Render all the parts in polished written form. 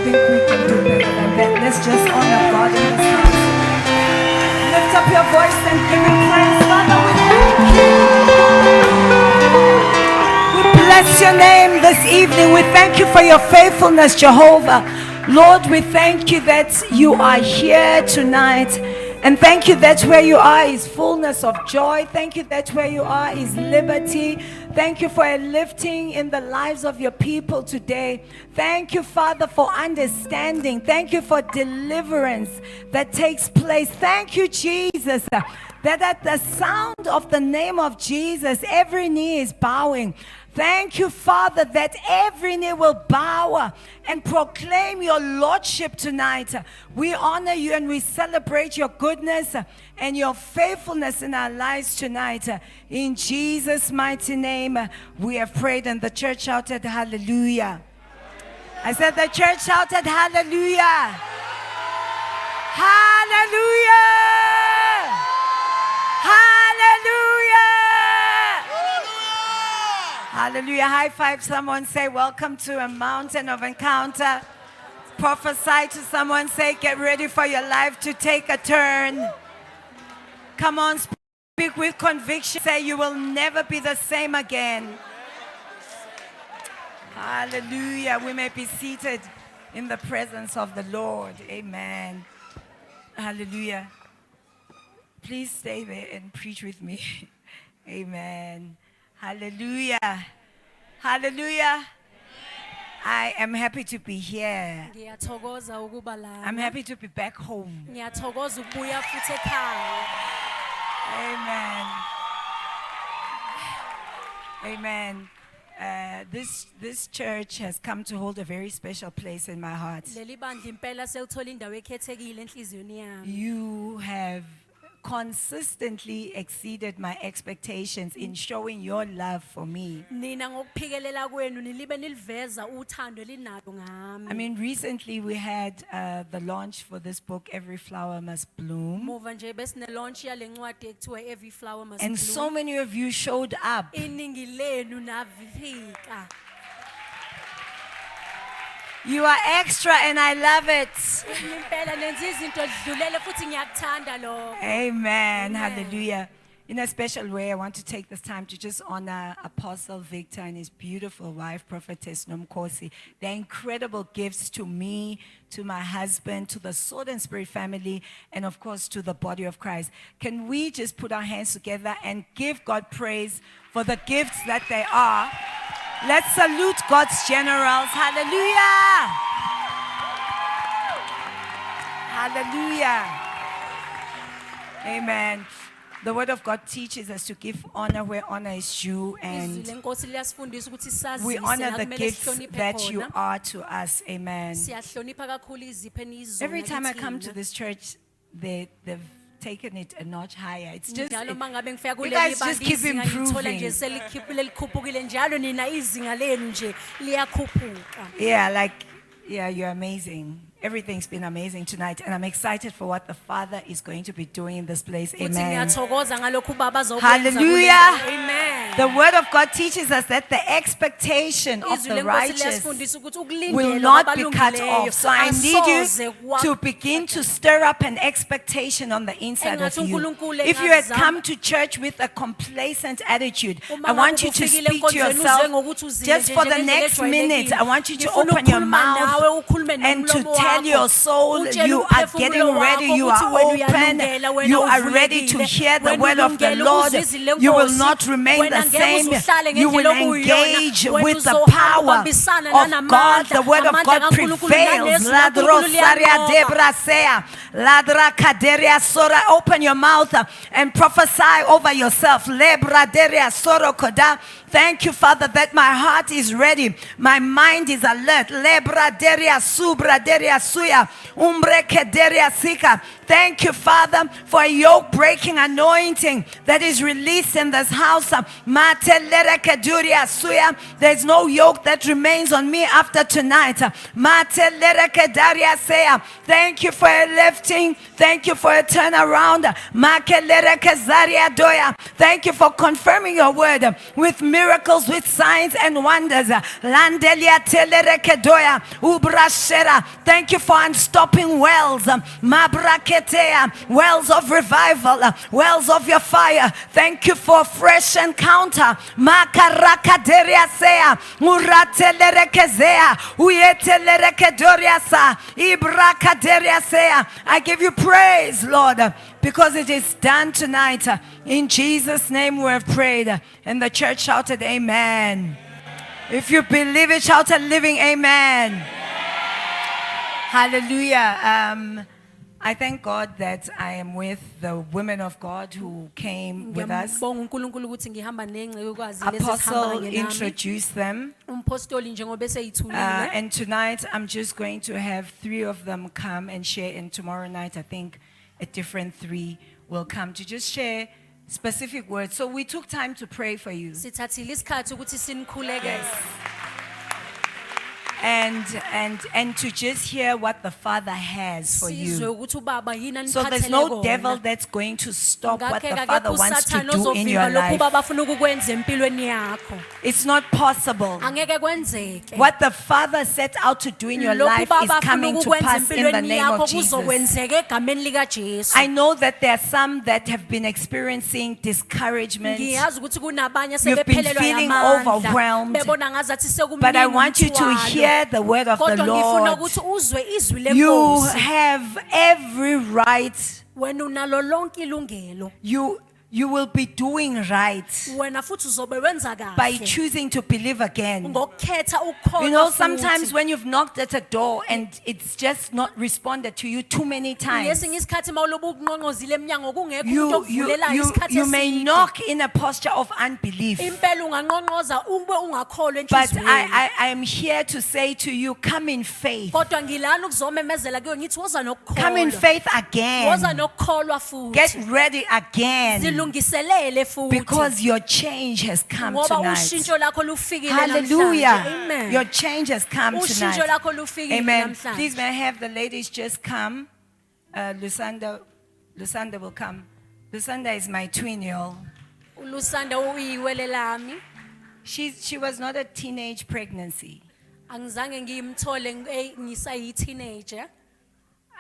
think we can do better than that. Let's just honor God in this house. Lift up your voice and give Him praise. Father, we thank you. We bless your name this evening. We thank you for your faithfulness, Jehovah. Lord, we thank you that you are here tonight. And thank you that where you are is fullness of joy. Thank you that where you are is liberty. Thank you for a lifting in the lives of your people today. Thank you, Father, for understanding. Thank you for deliverance that takes place. Thank you, Jesus, that at the sound of the name of Jesus, every knee is bowing. Thank you, Father, that every knee will bow and proclaim your lordship tonight. We honor you and we celebrate your goodness and your faithfulness in our lives tonight. In Jesus' mighty name, we have prayed, and the church shouted hallelujah. I said the church shouted hallelujah. Hallelujah. Hallelujah. Hallelujah. High five someone, say welcome to a mountain of encounter. Prophesy to someone, say get ready for your life to take a turn. Come on, speak with conviction. Say you will never be the same again. Hallelujah. We may be seated in the presence of the Lord. Amen. Hallelujah. Please stay there and preach with me. Amen. Hallelujah. Hallelujah. I am happy to be here. I'm happy to be back home. Amen. Amen. This church has come to hold a very special place in my heart. You have consistently exceeded my expectations in showing your love for me. I mean, recently we had the launch for this book, Every Flower Must Bloom. And so many of you showed up. You are extra and I love it. Amen. Hallelujah. In a special way, I want to take this time to just honor Apostle Victor and his beautiful wife, Prophetess Nomkosi. They're incredible gifts to me, to my husband, to the Sword and Spirit family, and of course to the body of Christ. Can we just put our hands together and give God praise for the gifts that they are? Let's salute God's generals. Hallelujah. Hallelujah. Amen. The word of God teaches us to give honor where honor is due, and we honor the gifts that you are to us. Amen. Every time I come to this church, they've taken it a notch higher. It's just, you guys just keep improving. Yeah, you're amazing. Everything's been amazing tonight, and I'm excited for what the Father is going to be doing in this place. Amen. Hallelujah. Amen. The word of God teaches us that the expectation of the righteous will not be cut off. So I need you to begin to stir up an expectation on the inside of you. If you had come to church with a complacent attitude, I want you to speak to yourself just for the next minute. I want you to open your mouth and to tell your soul you are getting ready, you are open, you are ready to hear the word of the Lord. You will not remain the same. You will engage with the power of God. The word of God prevails. Open your mouth and prophesy over yourself. Thank you, Father, that my heart is ready. My mind is alert. Thank you, Father, for a yoke-breaking anointing that is released in this house. There's no yoke that remains on me after tonight. Thank you for a lifting. Thank you for a turnaround. Thank you for confirming your word with miracles. miracles with signs and wonders. Landelia telerekedoya, ubrashera. Thank you for unstopping wells. Mabraketea, wells of revival, wells of your fire. Thank you for fresh encounter. Makarakaderia muratelerekezea, uyetelerekedoriasa, ibrakaderiasea. I give you praise, Lord, because it is done tonight. In Jesus' name we have prayed. And the church shouted, amen. If you believe it, shout a living amen. Hallelujah. I thank God that I am with the women of God who came with us. Apostle introduced them. And tonight I'm just going to have 3 of them come and share. And tomorrow night I think a different 3 will come to just share specific words. So we took time to pray for you. Yes. And to just hear what the Father has for you. So there's no devil that's going to stop what the Father wants to do in your life. It's not possible. What the Father set out to do in your life is coming to pass in the name of Jesus. I know that there are some that have been experiencing discouragement. You've been feeling overwhelmed. But I want you to hear the word of the Lord. You have every right. You will be doing right by choosing to believe again. You know, sometimes when you've knocked at a door and it's just not responded to you too many times, you may knock in a posture of unbelief. But I am here to say to you, come in faith. Come in faith again. Get ready again. Because your change has come tonight. Hallelujah. Amen. Your change has come tonight. Amen. Please may I have the ladies just come. Lusanda will come. Lusanda is my twin, y'all. She was not a teenage pregnancy. I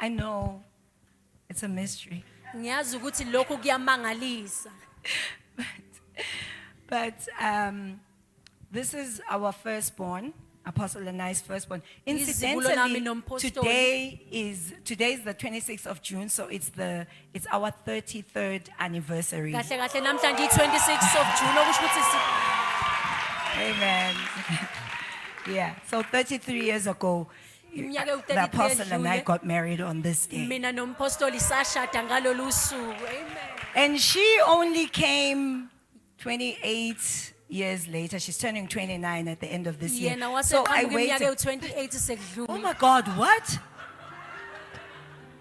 know. It's a mystery. But this is our firstborn, Apostle Anai's firstborn. Incidentally, today is the 26th of June, so it's our 33rd anniversary. Amen. Yeah, so 33 years ago, the Apostle and I got married on this day. And she only came 28 years later. She's turning 29 at the end of this year. So I waited. Oh my God, what?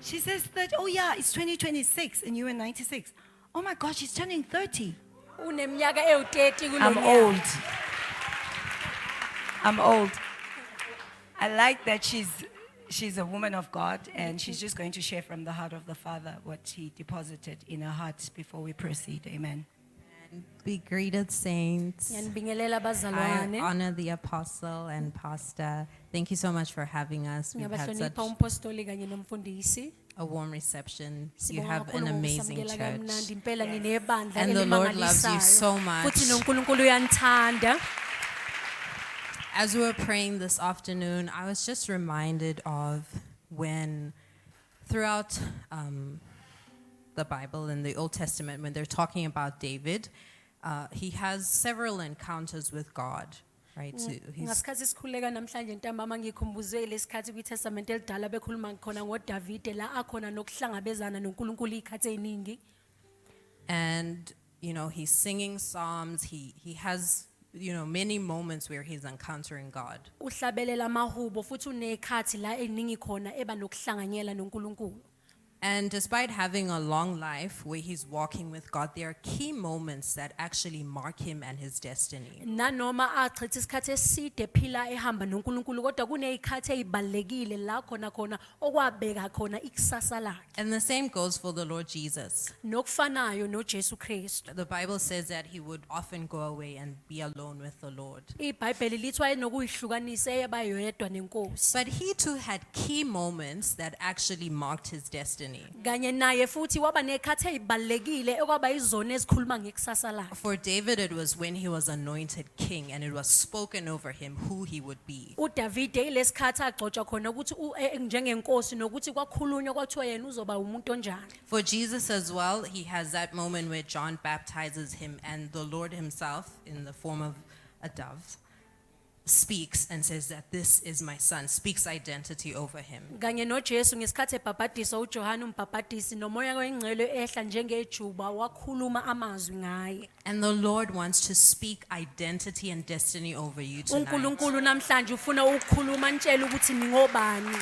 She says that, oh yeah, it's 2026 and you were 96. Oh my God, she's turning 30. I'm old. I like that she's a woman of God and she's just going to share from the heart of the Father what He deposited in her heart before we proceed. Amen. And be greeted, saints. I honor the apostle and pastor. Thank you so much for having us. We've had such a warm reception. You have an amazing church. And the Lord loves you so much. As we were praying this afternoon, I was just reminded of when throughout the Bible in the Old Testament, when they're talking about David, he has several encounters with God, right? So and you know, he's singing psalms. He has, you know, many moments where he's encountering God. And despite having a long life where he's walking with God, there are key moments that actually mark him and his destiny. nanoma achitha isikhathi eside phila ehamba noNkulunkulu kodwa kunezikhathi ezibalekile la khona okwabeka khona ikusasa lakhe And the same goes for the Lord Jesus. nokufanayo noJesu Kristu The Bible says that he would often go away and be alone with the Lord. iBhayibheli lithi wayenokuyihlukanisa eyabayedwa nenkosi But he too had key moments that actually marked his destiny. kanye naye futhi waba nekhathi ezibalekile okwaba izona ezikhuluma ngekusasa lakhe For David, it was when he was anointed king and it was spoken over him who he would be. uDavide ilesikhathi agcotshwa khona ukuthi njengenkosi nokuthi kwakhulunywa kwathiwa yena uzoba umuntu onjani For Jesus as well, he has that moment where John baptizes him and the Lord himself, in the form of a dove, speaks and says that this is my son, speaks identity over him. kanye noJesu ngesikhathi ebhabhadisa uJohane umbhabhadisi nomoya wengcwele ehla njengejuba wakhuluma amazwi ngaye And the Lord wants to speak identity and destiny over you tonight. uNkulunkulu namhlanje ufuna ukukhuluma ntshela ukuthi ningobani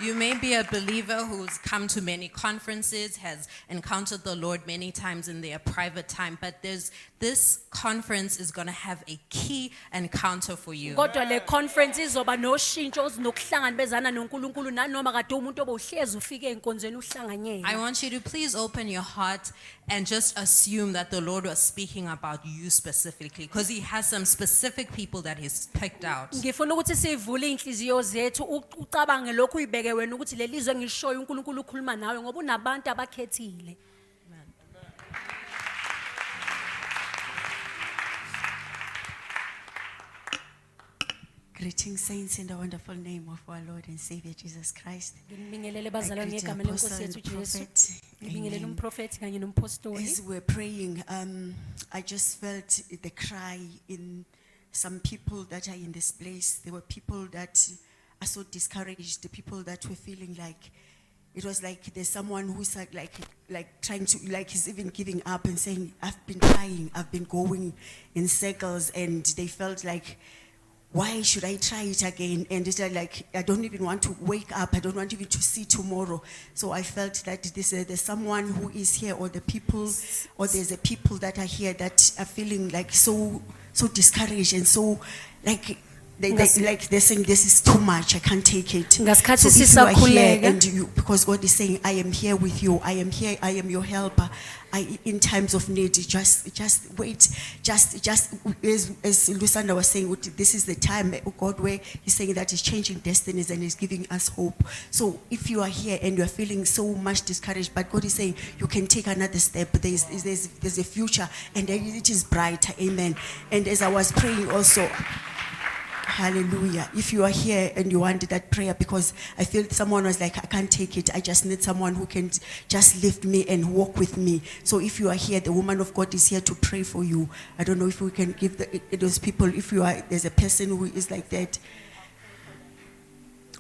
You may be a believer who's come to many conferences, has encountered the Lord many times in their private time, but this conference is going to have a key encounter for you. kodwa le conference izoba noshintsho ozokuhlangabezana noNkulunkulu nanoma kade umuntu obuhlezi ufike enkonzweni I uhlanganyela want you to please open your heart and just assume that the Lord was speaking about you specifically, because he has some specific people that he's picked out. ngifuna ukuthi sivule inhliziyo zethu ucabange lokhu uyibeke wena ukuthi lelizwe ngishoyo uNkulunkulu ukhuluma nawe ngoba unabantu abakhethile Greetings, saints, in the wonderful name of our Lord and Savior Jesus Christ. ngibingelele I bazalwane greet the ngegama apostle lenkosi and yethu the Jesu prophet. ngibingelele Amen. umprofeti kanye nompostoli As we're praying, I just felt the cry in some people that are in this place. There were people that are so discouraged, the people that were feeling like it was like there's someone who's like trying to, like he's even giving up and saying, I've been trying, I've been going in circles, and they felt like, why should I try it again? And it's like, I don't even want to wake up. I don't want even to see tomorrow. So I felt that there's someone who is here, or the people, or there's a people that are here that are feeling like so discouraged and so like they're saying this is too much. I can't take it. So Ngasikhathi if you are here sisakhuleka. and you, because God is saying, I am here with you. I am here. I am your helper. In times of need, just wait, just as Lusanda was saying, this is the time, God, where He's saying that He's changing destinies and He's giving us hope. So if you are here and you are feeling so much discouraged, but God is saying you can take another step. There's a future, and it is brighter. Amen. And as I was praying also. Hallelujah. If you are here and you wanted that prayer, because I feel someone was like, I can't take it. I just need someone who can just lift me and walk with me. So if you are here, the woman of God is here to pray for you. I don't know if we can give those people, if you are, there's a person who is like that.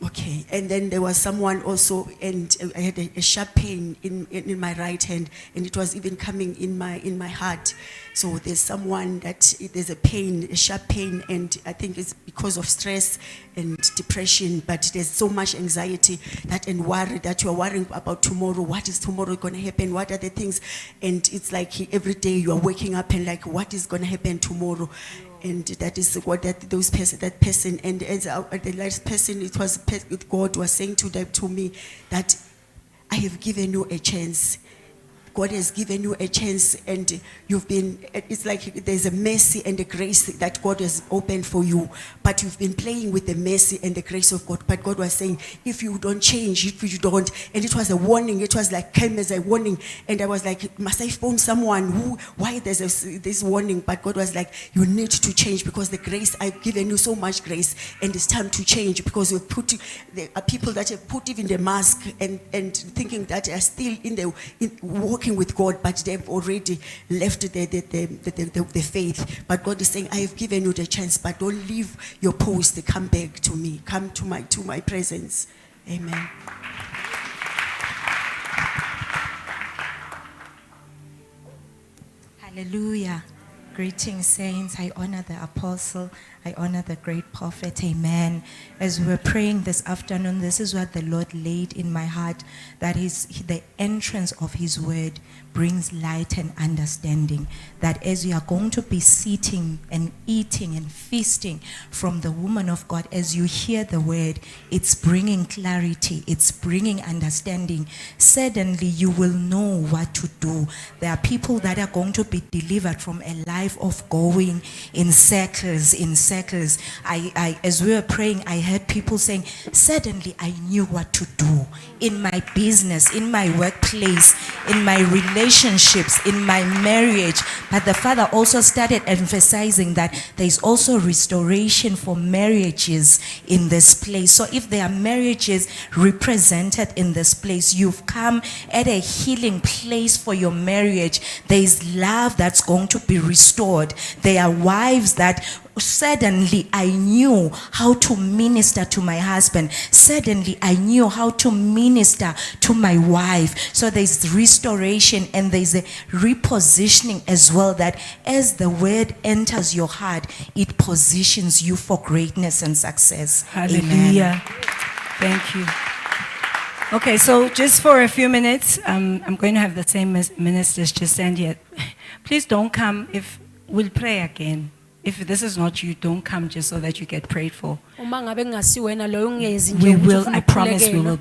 Okay, and then there was someone also, and I had a sharp pain in my right hand, and it was even coming in my heart. So there's someone that there's a pain, a sharp pain, and I think it's because of stress and depression. But there's so much anxiety and worry that you are worrying about tomorrow. What is tomorrow going to happen? What are the things? And it's like every day you are waking up and like, what is going to happen tomorrow? And that is what that person, and as the last person, it was God was saying to me that I have given you a chance. God has given you a chance, and you've been, it's like there's a mercy and a grace that God has opened for you, but you've been playing with the mercy and the grace of God. But God was saying, if you don't change, if you don't, and it was a warning, it was like came as a warning, and I was like, must I phone someone why there's this warning? But God was like, you need to change, because the grace, I've given you so much grace, and it's time to change, because you've put, there are people that have put even the mask and thinking that they are still walking with God, but they've already left the faith. But God is saying, I have given you the chance, but don't leave your post. Come back to me. Come to my presence. Amen. Hallelujah. Greetings, saints. I honor the apostle. I honor the great prophet. Amen. As we were praying this afternoon, this is what the Lord laid in my heart, that the entrance of his word brings light and understanding. That as you are going to be sitting and eating and feasting from the woman of God, as you hear the word, it's bringing clarity, it's bringing understanding. Suddenly you will know what to do. There are people that are going to be delivered from a life of going in circles. As we were praying, I heard people saying, suddenly I knew what to do in my business, in my workplace, in my relationships, in my marriage. But the Father also started emphasizing that there is also restoration for marriages in this place. So if there are marriages represented in this place, you've come at a healing place for your marriage. There is love that's going to be restored. There are wives that suddenly I knew how to minister to my husband. Suddenly I knew how to minister to my wife. So there's restoration and there's a repositioning as well, that as the word enters your heart, it positions you for greatness and success. Hallelujah. Thank you. Okay, so just for a few minutes, I'm going to have the same ministers just stand here. Please don't come if we'll pray again. If this is not you, don't come just so that you get prayed for. Uma ngabe kungasiwena loyo ungezi nje We ukuthi will, ufuna I promise we ukukhulekela. will.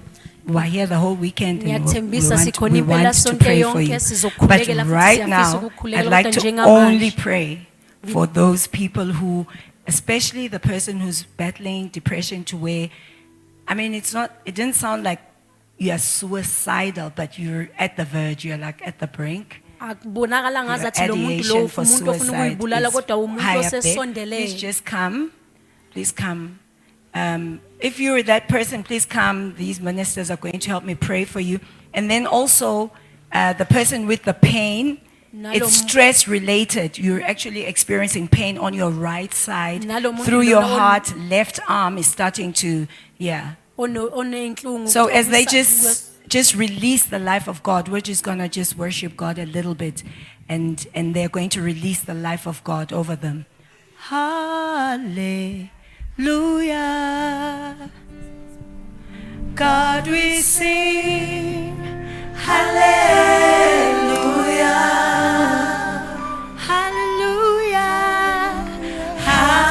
We're here the whole weekend and Ngiyathembisa we sikhona want impela to sonke pray for yonke you. But sizokhulekela futhi right siyafisa now, ukukhulekela, I'd like kodwa to njengamanje only pray for those people who, especially the person who's battling depression, to where, I mean, it didn't sound like you're suicidal, but you're at the verge, you're like at the brink. akubonakala Your ngazathi lo muntu lo ideation for umuntu ofuna suicide ukuyibulala is kodwa umuntu high up there. osesondele. Please just come. Please come. If you're that person, please come. These ministers are going to help me pray for you. And then also, the person with the pain, it's stress related. You're actually experiencing pain on your right side. Through your heart, left arm is starting to, yeah. So as they just release the life of God, we're just going to just worship God a little bit. And they're going to release the life of God over them. Hallelujah. God, we sing. Hallelujah. Hallelujah. Hallelujah.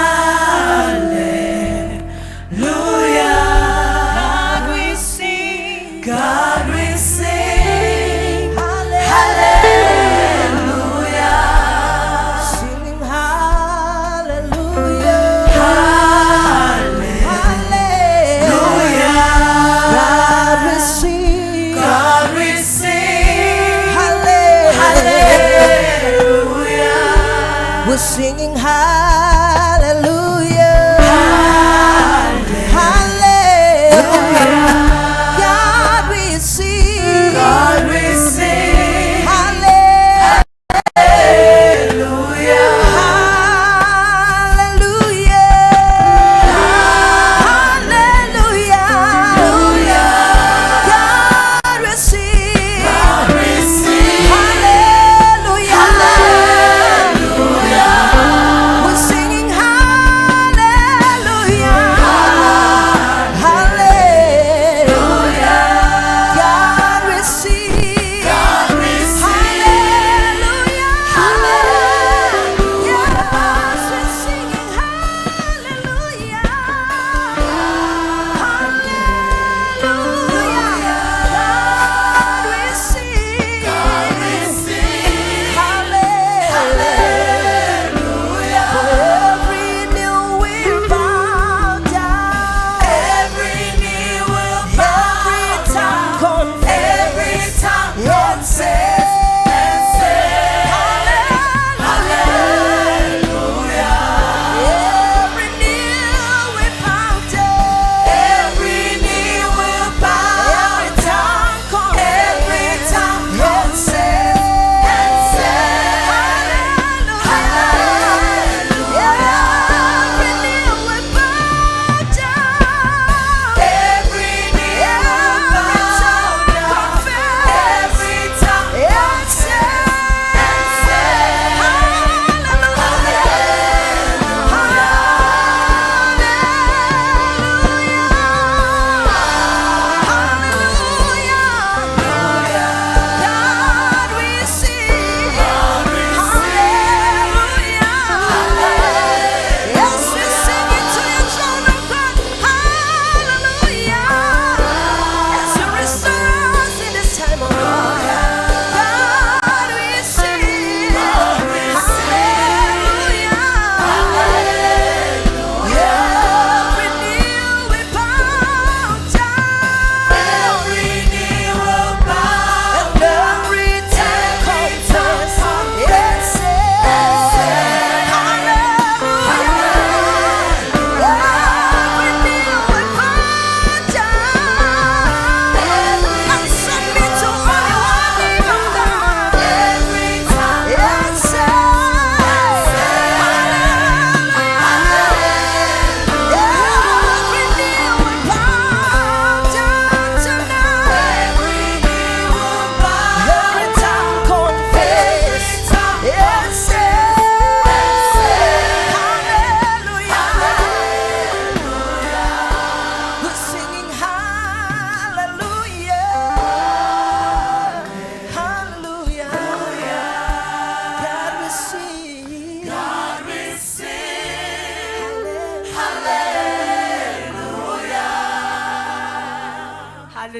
God, we sing. God, we sing. Hallelujah. Singing hallelujah. Hallelujah. God we sing. God, we sing.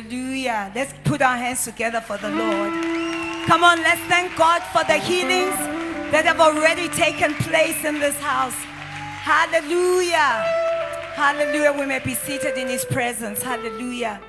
Hallelujah. Let's put our hands together for the Lord. Come on, let's thank God for the healings that have already taken place in this house. Hallelujah. Hallelujah. We may be seated in His presence. Hallelujah.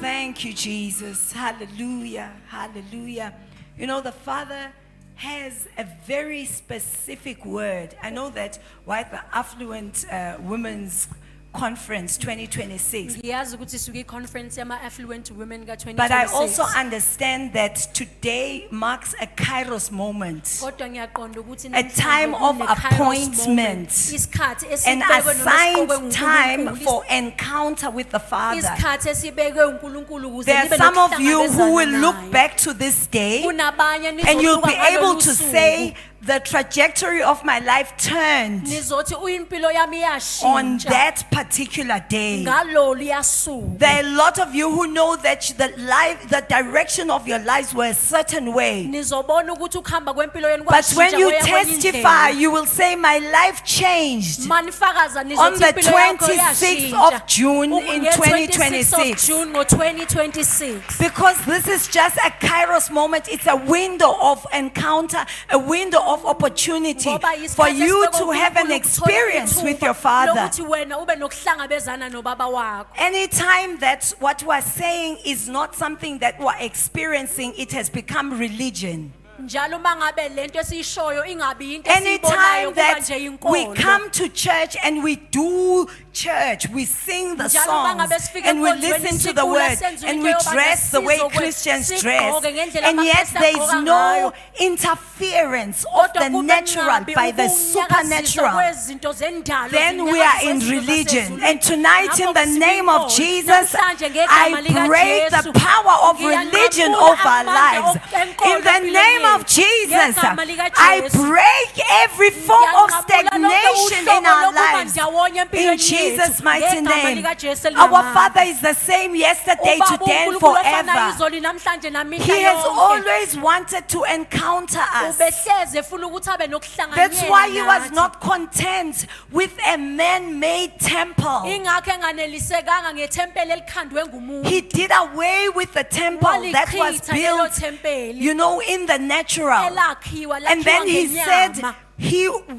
Thank you, Jesus. Hallelujah. Hallelujah. You know, the Father has a very specific word. I know that why the Affluent Women's Conference 2026. ngiyazi ukuthi isuke i-conference yama-affluent women ka-2026 But I also understand that today marks a Kairos moment, kodwa ngiyaqonda ukuthi a namhlanje time of kune-Kairos appointment, moment. Isikhathi an esibekwe assigned nomesikwe time nguNkulunkulu. for encounter with the Father. Isikhathi esibekwe uNkulunkulu ukuze There are libe some of you who will nokuhlangabezana look naye. back to this day Kunabanye and you'll nizobuka be able ngalolu to suku. say, the trajectory of my life turned Nizothi impilo yami on yashintsha that particular day. ngalolu yasuku. There are a lot of you who know that the direction of your lives were a certain way. Nizobona ukuthi ukuhamba kwempilo yenu But when kwashintsha you kwaya kwenye testify, indlela. you will say, my life changed Manifakaza on nizothi the impilo yakho 26th yashintsha. of June in Nge 26th of 2026. June ngo-2026. Because this is just a Kairos moment. It's a window of encounter, a window of opportunity Ngoba yisikhathi for you esibekwe to have an uNkulunkulu experience ukuthola with your ithuba Father. lokuthi wena ube nokuhlangabezana nobaba wakho. Anytime that what we're saying is not something that we're experiencing, it has become religion. Njalo mangabe lento esiyishoyo ingabi into esiyibonayo Anytime kuba that nje we inkolo. come to church and we do church, we sing the Njalo songs mangabe sifika and we enkonzweni listen to the sicula, word senze and into we yoba dress the way ngesizwe Christians dress, sigqoke ngendlela and yet amaKristu there is agqoka no ngayo. interference of Kodwa the kube natural kungabi by the ukunyakaziswa supernatural, kwezinto zendalo, then we are in zinyakaziswa religion. ezulu. And tonight, in Ngakho the name of sibinqola. Jesus, Namhlanje ngegama I likaJesu, break the power of religion ngiyanqakula over our amandla lives. enkolo In the empilweni name of yethu. Jesus, Ngegama likaJesu. I break every form of Ngiyanqakula lonke stagnation in uhlobo our lokuba lives. ndawonye In empilweni Jesus' yethu. mighty Ngegama name. likaJesu Our elinamandla. Father is the same yesterday, Ubaba today, and uNkulunkulu ofana forever. izolo namhlanje namihla He has yonke. always wanted to encounter us. Ubehleze efuna ukuthi abe nokuhlanganyela That's why he was nathi. not content with a man-made temple. Ingakho enganelisekanga ngethempeli elikhandwe ngumuntu. He did away with the temple that was Walichitha lelo built, thempeli you know, in the natural. elakhiwa And then he said, ngenyama.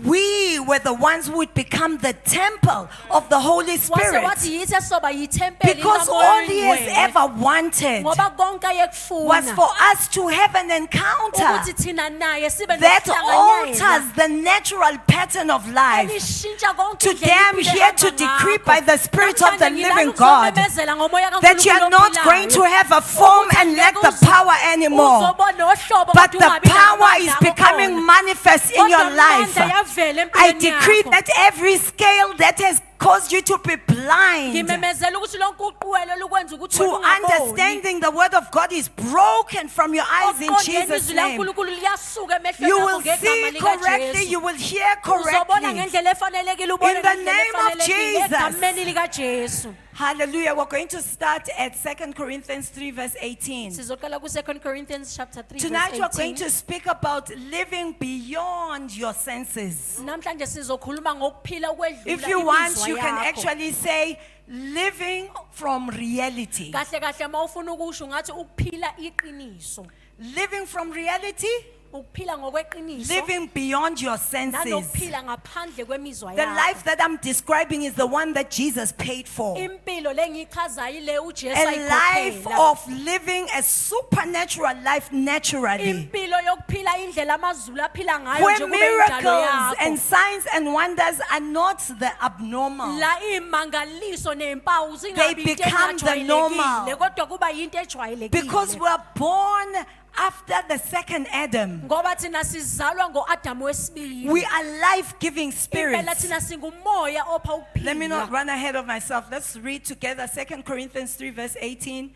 we were the ones who would become the temple of the Holy Wase Spirit. wathi yithi esoba yithempeli Because likamoya all he has oyingcwele. ever wanted Ngoba konke was ayekufuna for us to have an encounter ukuthi thina naye sibe that nokuhlanganyela alters the natural pattern of life. elishintsha konke Today indlela I'm impilo here ehamba to decree ngakho. by the Spirit of the Namhlanje living ngilana God ukuzomemezela ngomoya that you are kaNkulunkulu not ophilayo. going to have a form and lack the power anymore, Uzobona uhlobo but kodwa the ungabi power namandla is akhona. becoming manifest in Kodwa your life. amandla ayavela I empilweni decree yakho. that every scale that has caused you to be blind Ngimemezela ukuthi lonke uqwelo lukwenza ukuthi to wena ungaboni. understanding the word of God is broken from your eyes in Okuqondeni Jesus' izwi name. laNkulunkulu liyasuka emehlweni You akho will ngegama see correctly, likaJesu. you will hear Uzobona correctly. ngendlela efanelekile ubone In the ngendlela name of efanelekile Jesus. egameni likaJesu. Hallelujah. We're going to start at 2 Corinthians 3 verse 18. Sizoqala ku-2 Corinthians chapter 3 Tonight verse we're going 18. to speak about living beyond your senses. Namhlanje sizokhuluma ngokuphila ukwedlula If you want, imizwa you can yakho. actually say living from reality. Kahle kahle mawufuna ukusho ngathi ukuphila iqiniso. Living from reality, Ukuphila ngokweqiniso. living beyond your senses. Nanokuphila ngaphandle kwemizwa The yakho. life that I'm describing is the one that Jesus paid for. Impilo lengiyichazayo ile uJesu A life ayikhokhela. of living a supernatural life naturally. Impilo yokuphila indlela amazulu aphila ngayo Where nje kube indalo miracles and yakho. signs and wonders are not the abnormal. La imangaliso nempawu They zingabi into become the normal. engajwayelekile kodwa kuba into ejwayelekile. Because we're born after the second Adam. Ngoba thina sizalwa ngoAdamu wesibili. We are life-giving Impela spirits. thina singumoya opha ukuphila. Let me not run ahead of myself. Let's read together 2 Corinthians 3 verse 18.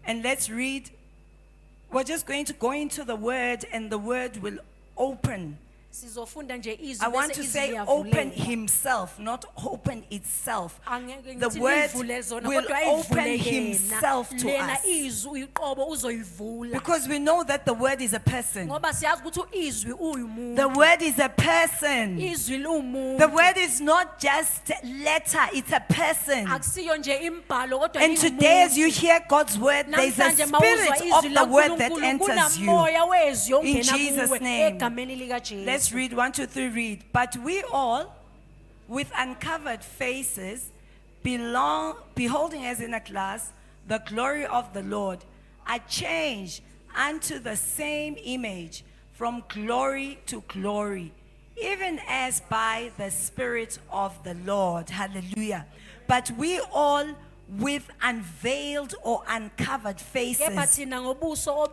And let's read. We're just going to go into the word and the word will open Sizofunda nje izwi I want bese to izwi say liyavuleka. open himself, not open itself. Angeke The ngithi word livule zona, will kodwa ayivule open yena. himself to Lena us. izwi uqobo uzoyivula. Because we know that the word is a person. Ngoba siyazi ukuthi izwi uyumuntu. The word is a person. Izwi liwumuntu. The word is not just letter, it's a person. Akusiyo nje imbhalo kodwa And today, as you liwumuntu. hear God's word, there's a Namhlanje mawuzwa spirit of izwi the word that laNkulunkulu, enters you. kunamoya wezwi In ongena Jesus' kuwe name. egameni likaJesu. Let's read 1, 2, 3, read. But we all, with uncovered faces, beholding as in a glass the glory of the Lord, are changed unto the same image from glory to glory, even as by the Spirit of the Lord. Hallelujah. But we all with unveiled or uncovered Kepha faces, thina ngobuso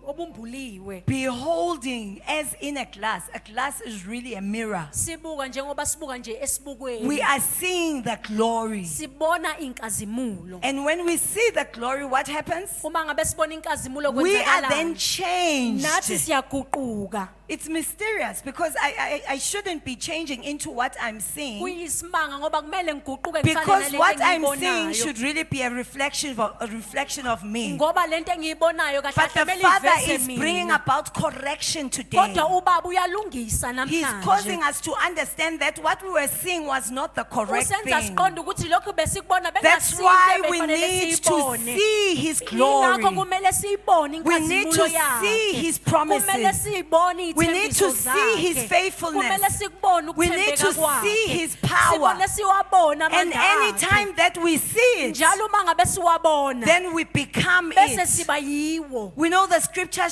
obumbuliwe. beholding as in a glass. A glass is really a mirror. Sibuka njengoba sibuka nje esibukweni. We are seeing the glory. Sibona inkazimulo. And when we see the glory, what happens? Uma ngabe sibona inkazimulo We are then kwenzakalani? changed. Nathi siyaguquka. It's mysterious because I shouldn't be changing into what I'm seeing. Kuyisimanga ngoba kumele ngiguquke ngifane Because nalento what I'm seeing engiyibonayo. should really be a reflection of me. Ngoba lento engiyibonayo kahle But the kahle Father kumele is iveze bringing mina. about correction today. Kodwa ubaba uyalungisa He's causing namhlanje. us to understand that what we were seeing was not the correct Usenza thing. siqonde ukuthi lokhu besikubona That's bengasinto why we ebefanele need to siyibone. see His Ingakho glory. kumele siyibone We need to inkazimulo yakhe. see His Kumele promises. siyibone We need to ithembiso see His zakhe. faithfulness. Kumele sikubone We need ukuthembeka to kwakhe. see His power. Sibone siwabona And amandla any akhe. time that we see it, Njalo uma ngabe siwabona then we become bese it. siba yiwo. We know the scripture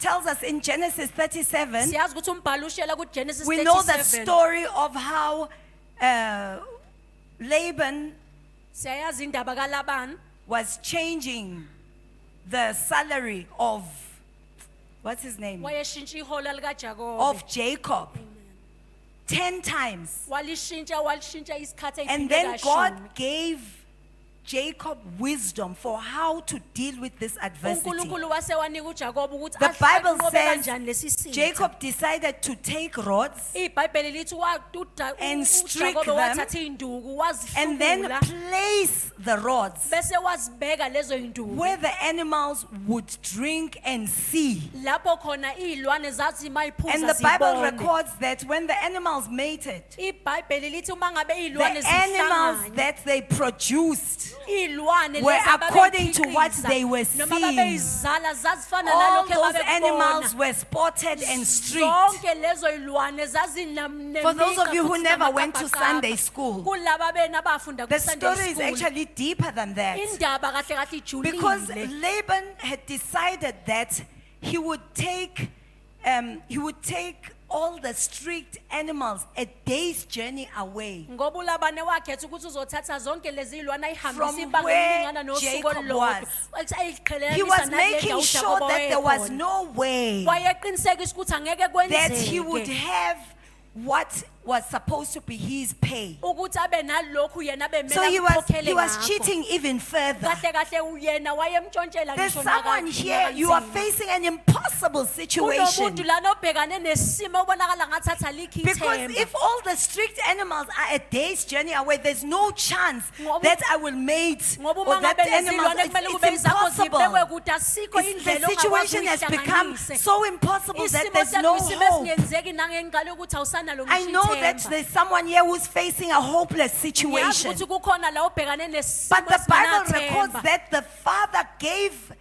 tells us in Genesis 37, Siyazi ukuthi umbhalo ushela kuGenesis we know the 37. story of how Laban Siyayazi indaba kaLabani was changing the salary of, what's his name? wayeshintsha ihola likaJakobe. Of Jacob 10 times. Walishintsha isikhathi And eyiphindwe then kashumi. God gave Jacob wisdom for how to deal with this adversity. uNkulunkulu wase wanika uJakobe ukuthi The Bible anqobe says kanjani lesi simo. Jacob decided to take rods iBhayibheli lithi And streak uJakobe them, wathatha induku and then wazihlubula place the rods bese wazibeka lezo induku where the animals would drink and see. lapho khona izilwane zathi And mayiphuza the Bible zibone. records that when the animals mated, iBhayibheli lithi uma ngabe the izilwane animals zihlangana that they produced, izilwane were lezi according to what ababeyikhiqiza, they were noma seeing. babeyizala zazifana all nalokho those ababekubona. animals were spotted and streaked. zonke lezo izilwane For those of you who never went to Sunday school, kulaba bena bafunda the ku Sunday story is school actually deeper than that. indaba kahle kahle Because ijulile Laban had decided that he would take all the streaked animals a day's journey away ngoba ulabane wakhetha ukuthi uzothatha zonke lezi izilwane ayihambise from ibanga where elilingana nosuku Jacob olulodwa was. Wathi He ayiqhelelanisa was nale making ndawo sure uJakobe that there was wayekhona. no way wayeqinisekisa ukuthi angeke that he would kwenzeke have what was supposed to be his pay. ukuthi abe nalokhu yena So abemela he akukhokhele was ngakho. cheating even further. kahle kahle uyena wayemtshontshela There's ngisho someone here, you are nakanzima. facing an impossible situation. kunomuntu lana obhekane nesimo obonakala ngathi athalikho Because ithemba if all the strict animals are a day's journey away, there's no chance Ngoba- that I will mate ngoba or uma that ngabe the lezi animals, izilwane kumele kube it's izakho zibekwe impossible. kude asikho The indlela situation has become so impossible that there's no hope. esingenzeki nangengalo ukuthi awusanalo I know that there's someone here who's facing a hopeless ngiyazi situation. ukuthi kukhona la obhekane nesimo But the Bible records esingenathemba. that the Father gave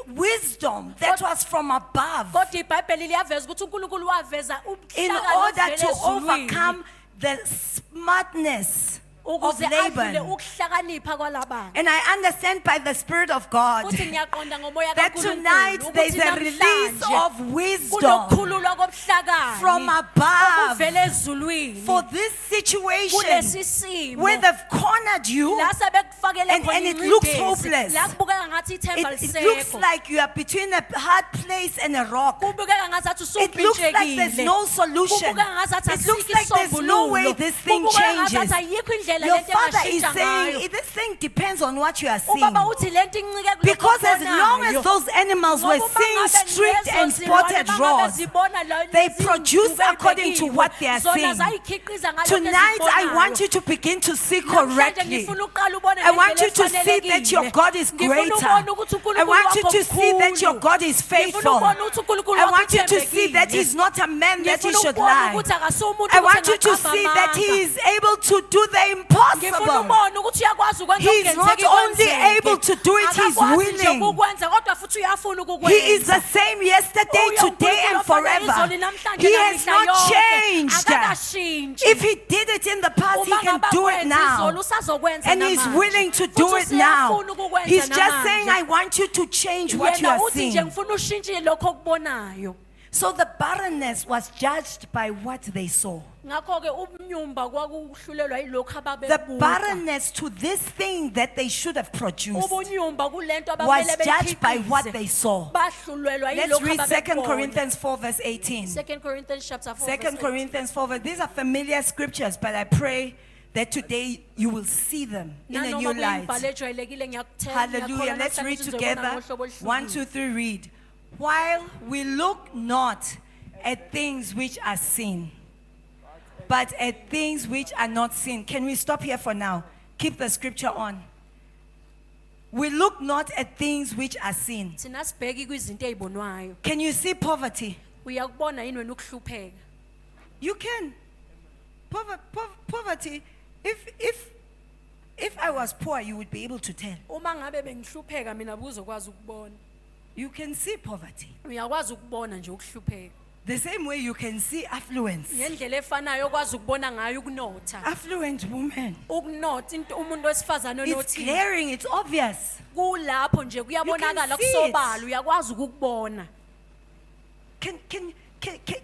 wisdom that was from above kodwa iBhayibheli liyaveza ukuthi uNkulunkulu waveza in ubuhlakani order obuvela to ezulwini overcome the smartness of ukuze adlule Laban. ukuhlakanipha kwalabana And I understand by the Spirit of God futhi ngiyaqonda ngomoya that tonight kaNkulunkulu there's ukuthi a release namhlanje of wisdom kulokukhululwa kobuhlakani from above obuvela ezulwini for this situation kulesi simo where they've cornered you. la sebekufakele And- khona and it looks ingcindezi, hopeless. la kubukeka ngathi ithemba It looks lisekho like you are between a hard place and a rock. kubukeka ngathi It looks like there's no solution. kubukeka ngathi It looks asikho like there's no way isisombululo this thing kubukeka ngathi changes. ayikho indlela indlela Your lento father is engashintsha saying ngayo. this thing depends on what you are seeing. Ubaba uthi lento incike kulokho Because as long okubonayo. as those animals were Ngoba uma seeing ngabe streaked lezo and zilwane, spotted uma ngabe rods, zibona lo- they lezi produce iy'ngubo according to ey'bekiwe, what they are zona seeing. zayikhiqiza ngalokho Tonight, I ezikubonayo. want you to begin to see Namhlanje correctly. ngifuna uqale ubone I want ngendlela you to see that your efanelekile. God is Ngifuna greater. ubone ukuthi uNkulunkulu I want you wakho to see that your mkhulu. God is Ngifuna faithful. ubone ukuthi uNkulunkulu I wakho want you to see that uthembekile. He's not a man that He Ngifuna should ukubona lie. ukuthi akasuye umuntu I ukuthi want you to angaqamba see that amanga. He is able to do the Ngifuna impossible. ubone ukuthi uyakwazi ukwenza He's okungenzeki not only kwenzeke. able to do it, he's Akakwazi nje willing. ukukwenza, kodwa futhi uyafuna ukukwenza. He is the same yesterday, Uye today, uNkulunkulu and ofana forever. izolo, namhlanje, He has namihla not yonke. changed. Akakashintshi. If He did it in the past, He Uma can ngabe do it akwenza now. izolo, usazokwenza And He's namanje. willing to Futhi do it now. useyafuna ukukwenza He's just namanje. saying, I want you to change what you Yena are uthi nje seeing. ngifuna ushintshe lokho okubonayo. So the barrenness was judged by what they saw. Ngakho-ke umnyumba kwakuhlulelwa yilokho The ababebuka. barrenness to this thing that they should have produced Ubunyumba kulento was abamele judged by what bekhiqize. they saw. Bahlulelwa Let's yilokho read 2 ababekubona. Corinthians 4 verse 18. 2 Corinthians chapter 4 2 verse 8. Corinthians 4 verse, these are familiar scriptures, but I pray that today you will see them in a new Nanoma light. kuyimibhalo ejwayelekile, ngiyakuthe- Hallelujah. ngiyakholwa Let's namhlanje read ukuthi uzobona together. ngohlobo oluhlukile. 1, 2, 3, read. While we look not at things which are seen, but at things which are not seen. Can we stop here for now? Keep the scripture on. We look not at things which are seen. Thina sibheki kwizinto ey'bonwayo. Can you see poverty? Uyakubona yini wena ukuhlupheka? You can. Poverty. If I was poor, you would be able to tell. Uma ngabe bengihlupheka mina buzokwazi ukubona. You can see poverty. Uyakwazi ukubona nje ukuhlupheka. The same way you can see affluence. Ngendlela efanayo okwazi ukubona ngayo ukunotha. Affluent woman. Ukunotha umuntu wesifazane It's onothile. glaring, it's obvious. Kulapho nje kuyabonakala see kusobala, it. uyakwazi ukukubona.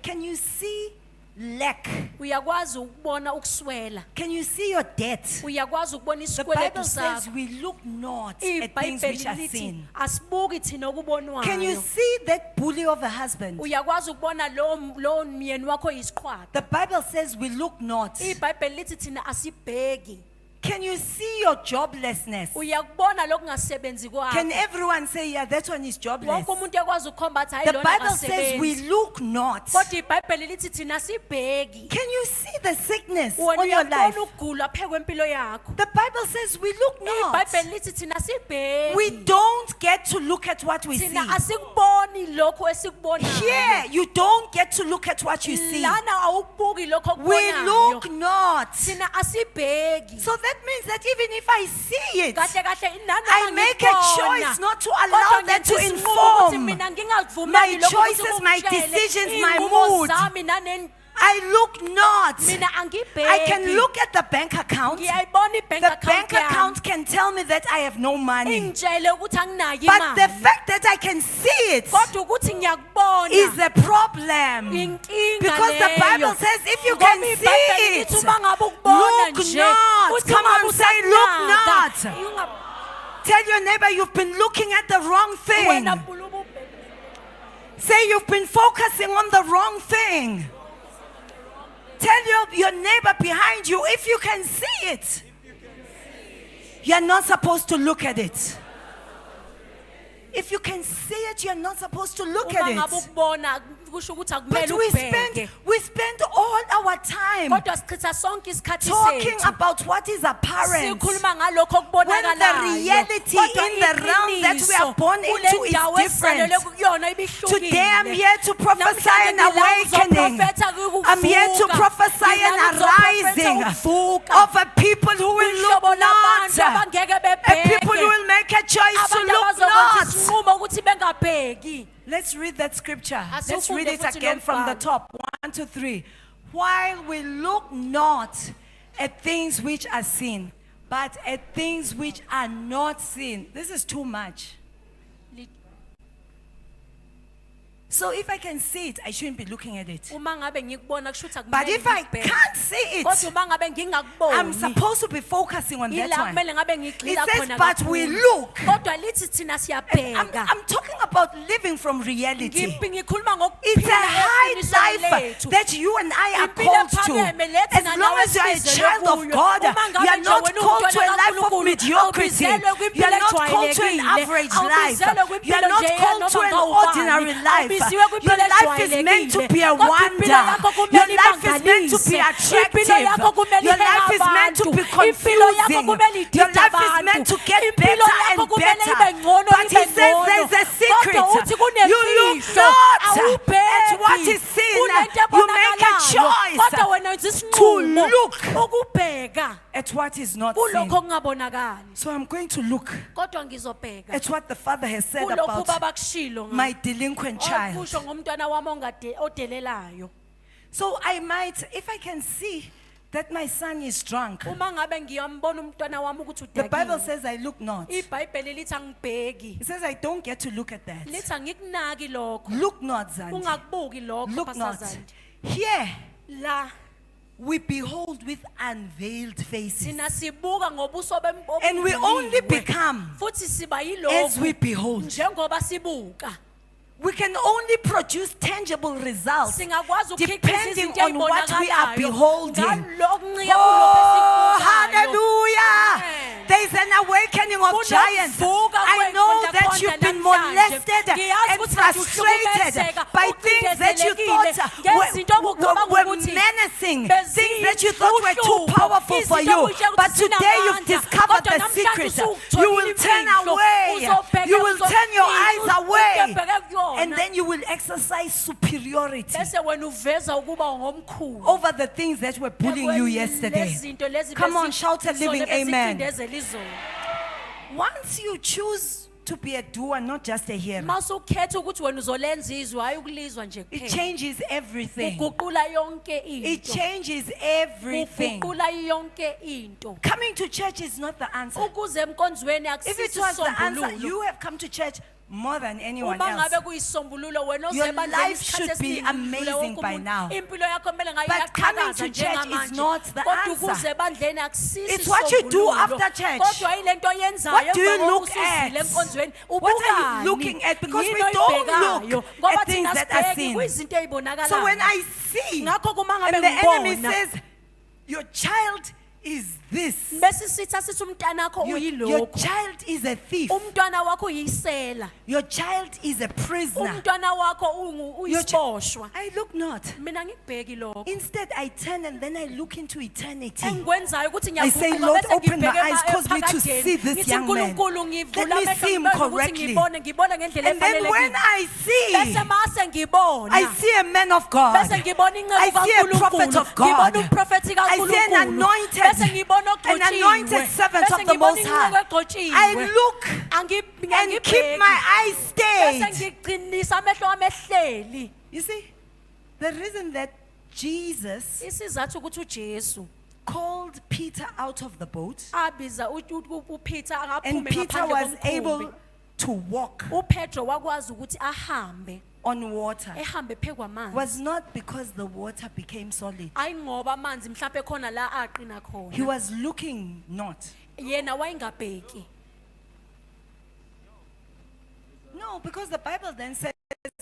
Can you see lack? Uyakwazi ukubona ukuswela. Can you see your debt? Uyakwazi ukubona The isikweletu Bible says sakho. we look not at things which are iBhayibheli lithi seen. asibuki thina Can you okubonwayo. see that bully of a husband? Uyakwazi ukubona lo myeni wakho yisiqhwaga. The Bible says we look not. iBhayibheli lithi thina asibheki. Can you see your joblessness? Uyakubona lokungasebenzi Can kwakho. everyone say, yeah, that one is jobless? Wonke umuntu yakwazi ukukhomba athi hayi The lona Bible says we akasebenzi. look not. Kodwa iBhayibheli lithi thina sibheki. Can you see the sickness Wena on your life? uyakubona ukugula phekwe impilo yakho. The Bible says we look not. iBhayibheli lithi thina sibheki. We don't get to look at what we see. Thina asikuboni lokho esikubonayo. Here, you don't get to look at what you see. Lana awubuki lokho We okubonayo. look not. Thina asibheki. So that means that even if I see it, Kahle kahle I make a choice not to allow that to inform my choices, my decisions, my mood. I look not. I can look at the bank account. The bank account can tell me that I have no money. But the fact that I can see it is a problem. Because the Bible says if you can see it, look not. Come on, say look not. Tell your neighbor you've been looking at the wrong thing. Say you've been focusing on the wrong thing. Tell your neighbor behind you, if you can see it, you're not supposed to look at it. If you can see it, you're not supposed to look at it. But we spend all our time talking about what is apparent, when the reality in the realm that we are born into is different. Today I'm here to prophesy an awakening. I'm here to prophesy an arising of a people who will look not, a people who will make a choice to look not. Let's read that scripture. Let's read it again from the top. 1, 2, 3. While we look not at things which are seen, but at things which are not seen. This is too much. So if I can see it, I shouldn't be looking at it. Uma ngabe ngikubona kushuthi But akumele if I ngikubheke. can't see Kodwa it, uma ngabe I'm ngingakuboni. supposed to be focusing on that Yila one. kumele ngabe It ngigxila says, khona but we kakhulu. look. Kodwa lithi thina siyabheka. I'm talking about living from reality. Ngikhuluma It's a ngokuphila high eqinisweni life lethu. that you and I are Impilo called to. ephakeme lethi As nawe long as you are a sibizelwe child of kuyo. God, Uma ngabe you are nje not wena called to a ungumntwana life of kaNkulunkulu, mediocrity. awubizelwe You kwimpilo are not called to an ejwayelekile. average life. Awubizelwe You are kwimpilo not nje called to an noma ordinary ngubani. life. Awubiziwe kwimpilo Your life is meant to ejwayelekile. be a Kodwa impilo wonder. yakho kumele Your life is meant to be imangalise. attractive. Impilo yakho kumele Your ihehe life is meant to be abantu. Impilo yakho confusing. kumele Your idide life is abantu. meant to get Impilo better yakho and kumele better. ibe ngcono, But he ibe says ngcono. there's a secret. Kodwa uthi You look kunemfihlo. not Awubheki. at what is seen. Kunento You make a ebonakalayo. Kodwa choice wena wenza to isinqumo look ukubheka at what is not seen. kulokho okungabonakali. So I'm going to look Kodwa ngizobheka at what the Father has said kulokho about baba kushilo ngayo. my delinquent child. Okusho ngomntwana wami odelelayo. So I might, if I can see that my son is drunk, Uma ngabe ngiyambona umntwana wami ukuthi the Bible udekile. says I look not. iBhayibheli lithi angibheki. It says I don't get to look at that. Lithi angikunaki lokho. Look not, Zandi. Ungakubuki lokho Look not. pasazandi. Here La we behold with unveiled faces. thina sibuka ngobuso And we only become futhi siba as we yilokho behold. njengoba sibuka. We can only produce tangible results Singakwazi ukukhiqiza depending izinto on what we are ezibonakalayo beholding. ngalokho okuncike Oh, kulokho esikubukayo. hallelujah! Amen. There is an awakening of giants. Kunokuvuka I know kwekhonda that khonda you've been namhlanje. molested Ngiyazi and ukuthi kade frustrated uhlukumezeka, by things that you ucindezelekile, thought ngezinto okucabanga were ukuthi menacing, beziyinhlupho, things that you thought were too powerful for izinto you. obutshela ukuthi But today you've zinamandla, discovered kodwa the namhlanje secret. usukutholile You will turn imfihlo, away. uzobheka, You will turn your eyes away. uzobheka kuyona. And then you will exercise superiority Bese wena uveza ukuba ngomkhulu. over the things that were bullying you yesterday. Lezinto lezi Come on, shout a living bezizona amen. bezicindezela izolo. Once you choose to be a doer, not just a hearer, Masukhetha ukuthi wena uzolenza izwi hayi ukulizwa nje it kuphela. changes everything. Uguqula yonke It into. changes everything. Uguqula yonke into. Coming to church is not the answer. Ukuze emkonzweni If it akusisi was the answer, isombululo. you have come to church more than anyone Uma else. ngabe kuyisombululo wena Your ozebandleni life isikhathi should be esiningi udlule amazing wonke by umuntu. now. Impilo yakho kumele ngabe But coming iyaqhakaza to church is njengamanje. not the Kodwa answer. ukuze ebandleni akusisi It's what you do isombululo. after church. Kodwa yilento oyenzayo What do you emva look kokuthi uzile at? enkonzweni. What are you Ubukani? looking at? Because we Yini don't oyibhekayo? look Ngoba at things thina that are sibheki seen. kwizinto ey'bonakalayo. So when I see, Ngakho kuma ngabe and the enemy ngibona, says, your child is this. bese sithi asithi umntanakho Your uyilokhu. child is a thief. Umntwana wakho uyisela. Your child is a prisoner. Umntwana wakho Your uyisiboshwa. I look not. Mina ngikubheki lokho. Instead, I turn and then I look into eternity. Engikwenzayo ukuthi I say, ngiyaguquka Lord, bese open my ngibheke eyes, cause me to ephakadeni. see this Ngithi, young man. "Nkulunkulu, ngivula Let me amehlo see him ngibone ukuthi correctly. ngibone ngendlela And then when efanelekile. I see, Bese mase ngibona. I see a man of God. Bese ngibona I inceku see a prophet kaNkulunkulu. of God. Ngibona umprofethi I see an kaNkulunkulu. anointed, Bese ngibona an anointed ogcotshiwe. servant Bese of the ngibona Most inceku High. egcotshiwe. I look and Ngiyangibheki. keep my eyes Bese stayed. ngiqinisa amehlo ami ehleli. You see, the reason that Jesus Isizathu ukuthi uJesu called Peter out of the boat abiza uPeter and angaphume Peter ngaphandle was komkhumbi. able to walk uPetro wakwazi ukuthi ahambe on water ehambe phekwamanzi was not because the water became solid. ayi ngoba amanzi mhlawumbe khona la aqina He khona was looking not. yena wayengabheki No, because the Bible then says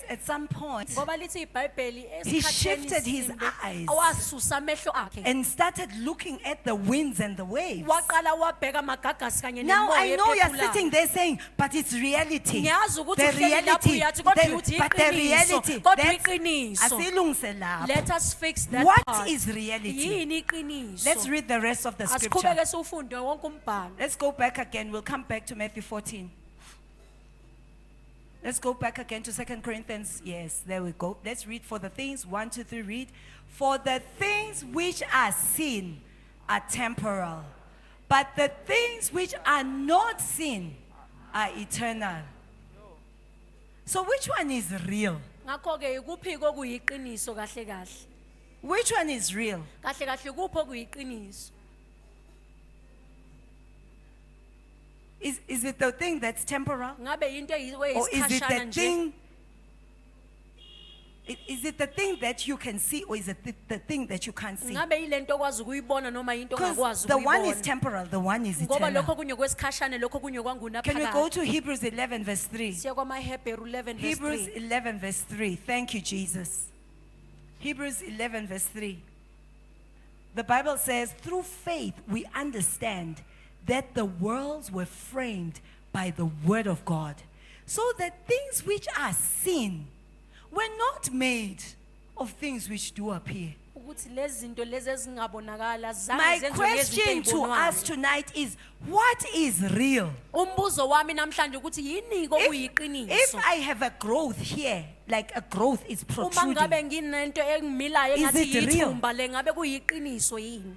at some point ngoba lithi iBhayibheli he shifted his eyes awasusa amehlo akhe and started looking at the winds and the waves. waqala wabheka amagagasi kanye Now I nemoya know you're ephephulayo. sitting there saying, but it's reality. Ngiyazi ukuthi The uhleli lapho reality. uyathi kodwa uthi But the iqiniso, reality. kodwa that's- iqiniso. asilungise lapho. Let us fix that What part. is reality? Yini iqiniso? Let's read the rest of the scripture. Asiqhubeke siwufunde wonke umbhalo. Let's go back again. We'll come back to Matthew 14. Let's go back again to 2 Corinthians. Yes, there we go. Let's read for the things. 1, 2, 3, read. For the things which are seen are temporal, but the things which are not seen are eternal. So which one is real? Ngakho ke ikuphi kokuyiqiniso kahle kahle? Which one is real? Kahle kahle kupho kuyiqiniso. Is it the thing that's temporal? Ngabe into Or is it eyisikhashana the nje thing Is it the thing that you can see, or is it the thing that you can't see? ngabe yilento okwazi ukuyibona noma into Because ongakwazi the one is ukuyibona temporal, the one is ngoba eternal. lokho kunye kwesikhashane lokho kunye kwanguna Can we go phakade to Hebrews 11 verse 3? siya kwamaHebheru 11 verse Hebrews 3 11 verse 3. Thank you, Jesus. Hebrews 11 verse 3. The Bible says, through faith we understand that the worlds were framed by the word of God, so that things which are seen were not made of things which do appear. ukuthi lezi zinto lezi ezingabonakala My zange zenziwe ngezinto question to us ezibonwayo. tonight is, what is real? Umbuzo wami namhlanje ukuthi yini If okuyiqiniso I have a growth here, like a growth is uma protruding, ngabe nginento engimilayo Is engathi it real? yithumba le ngabe kuyiqiniso yini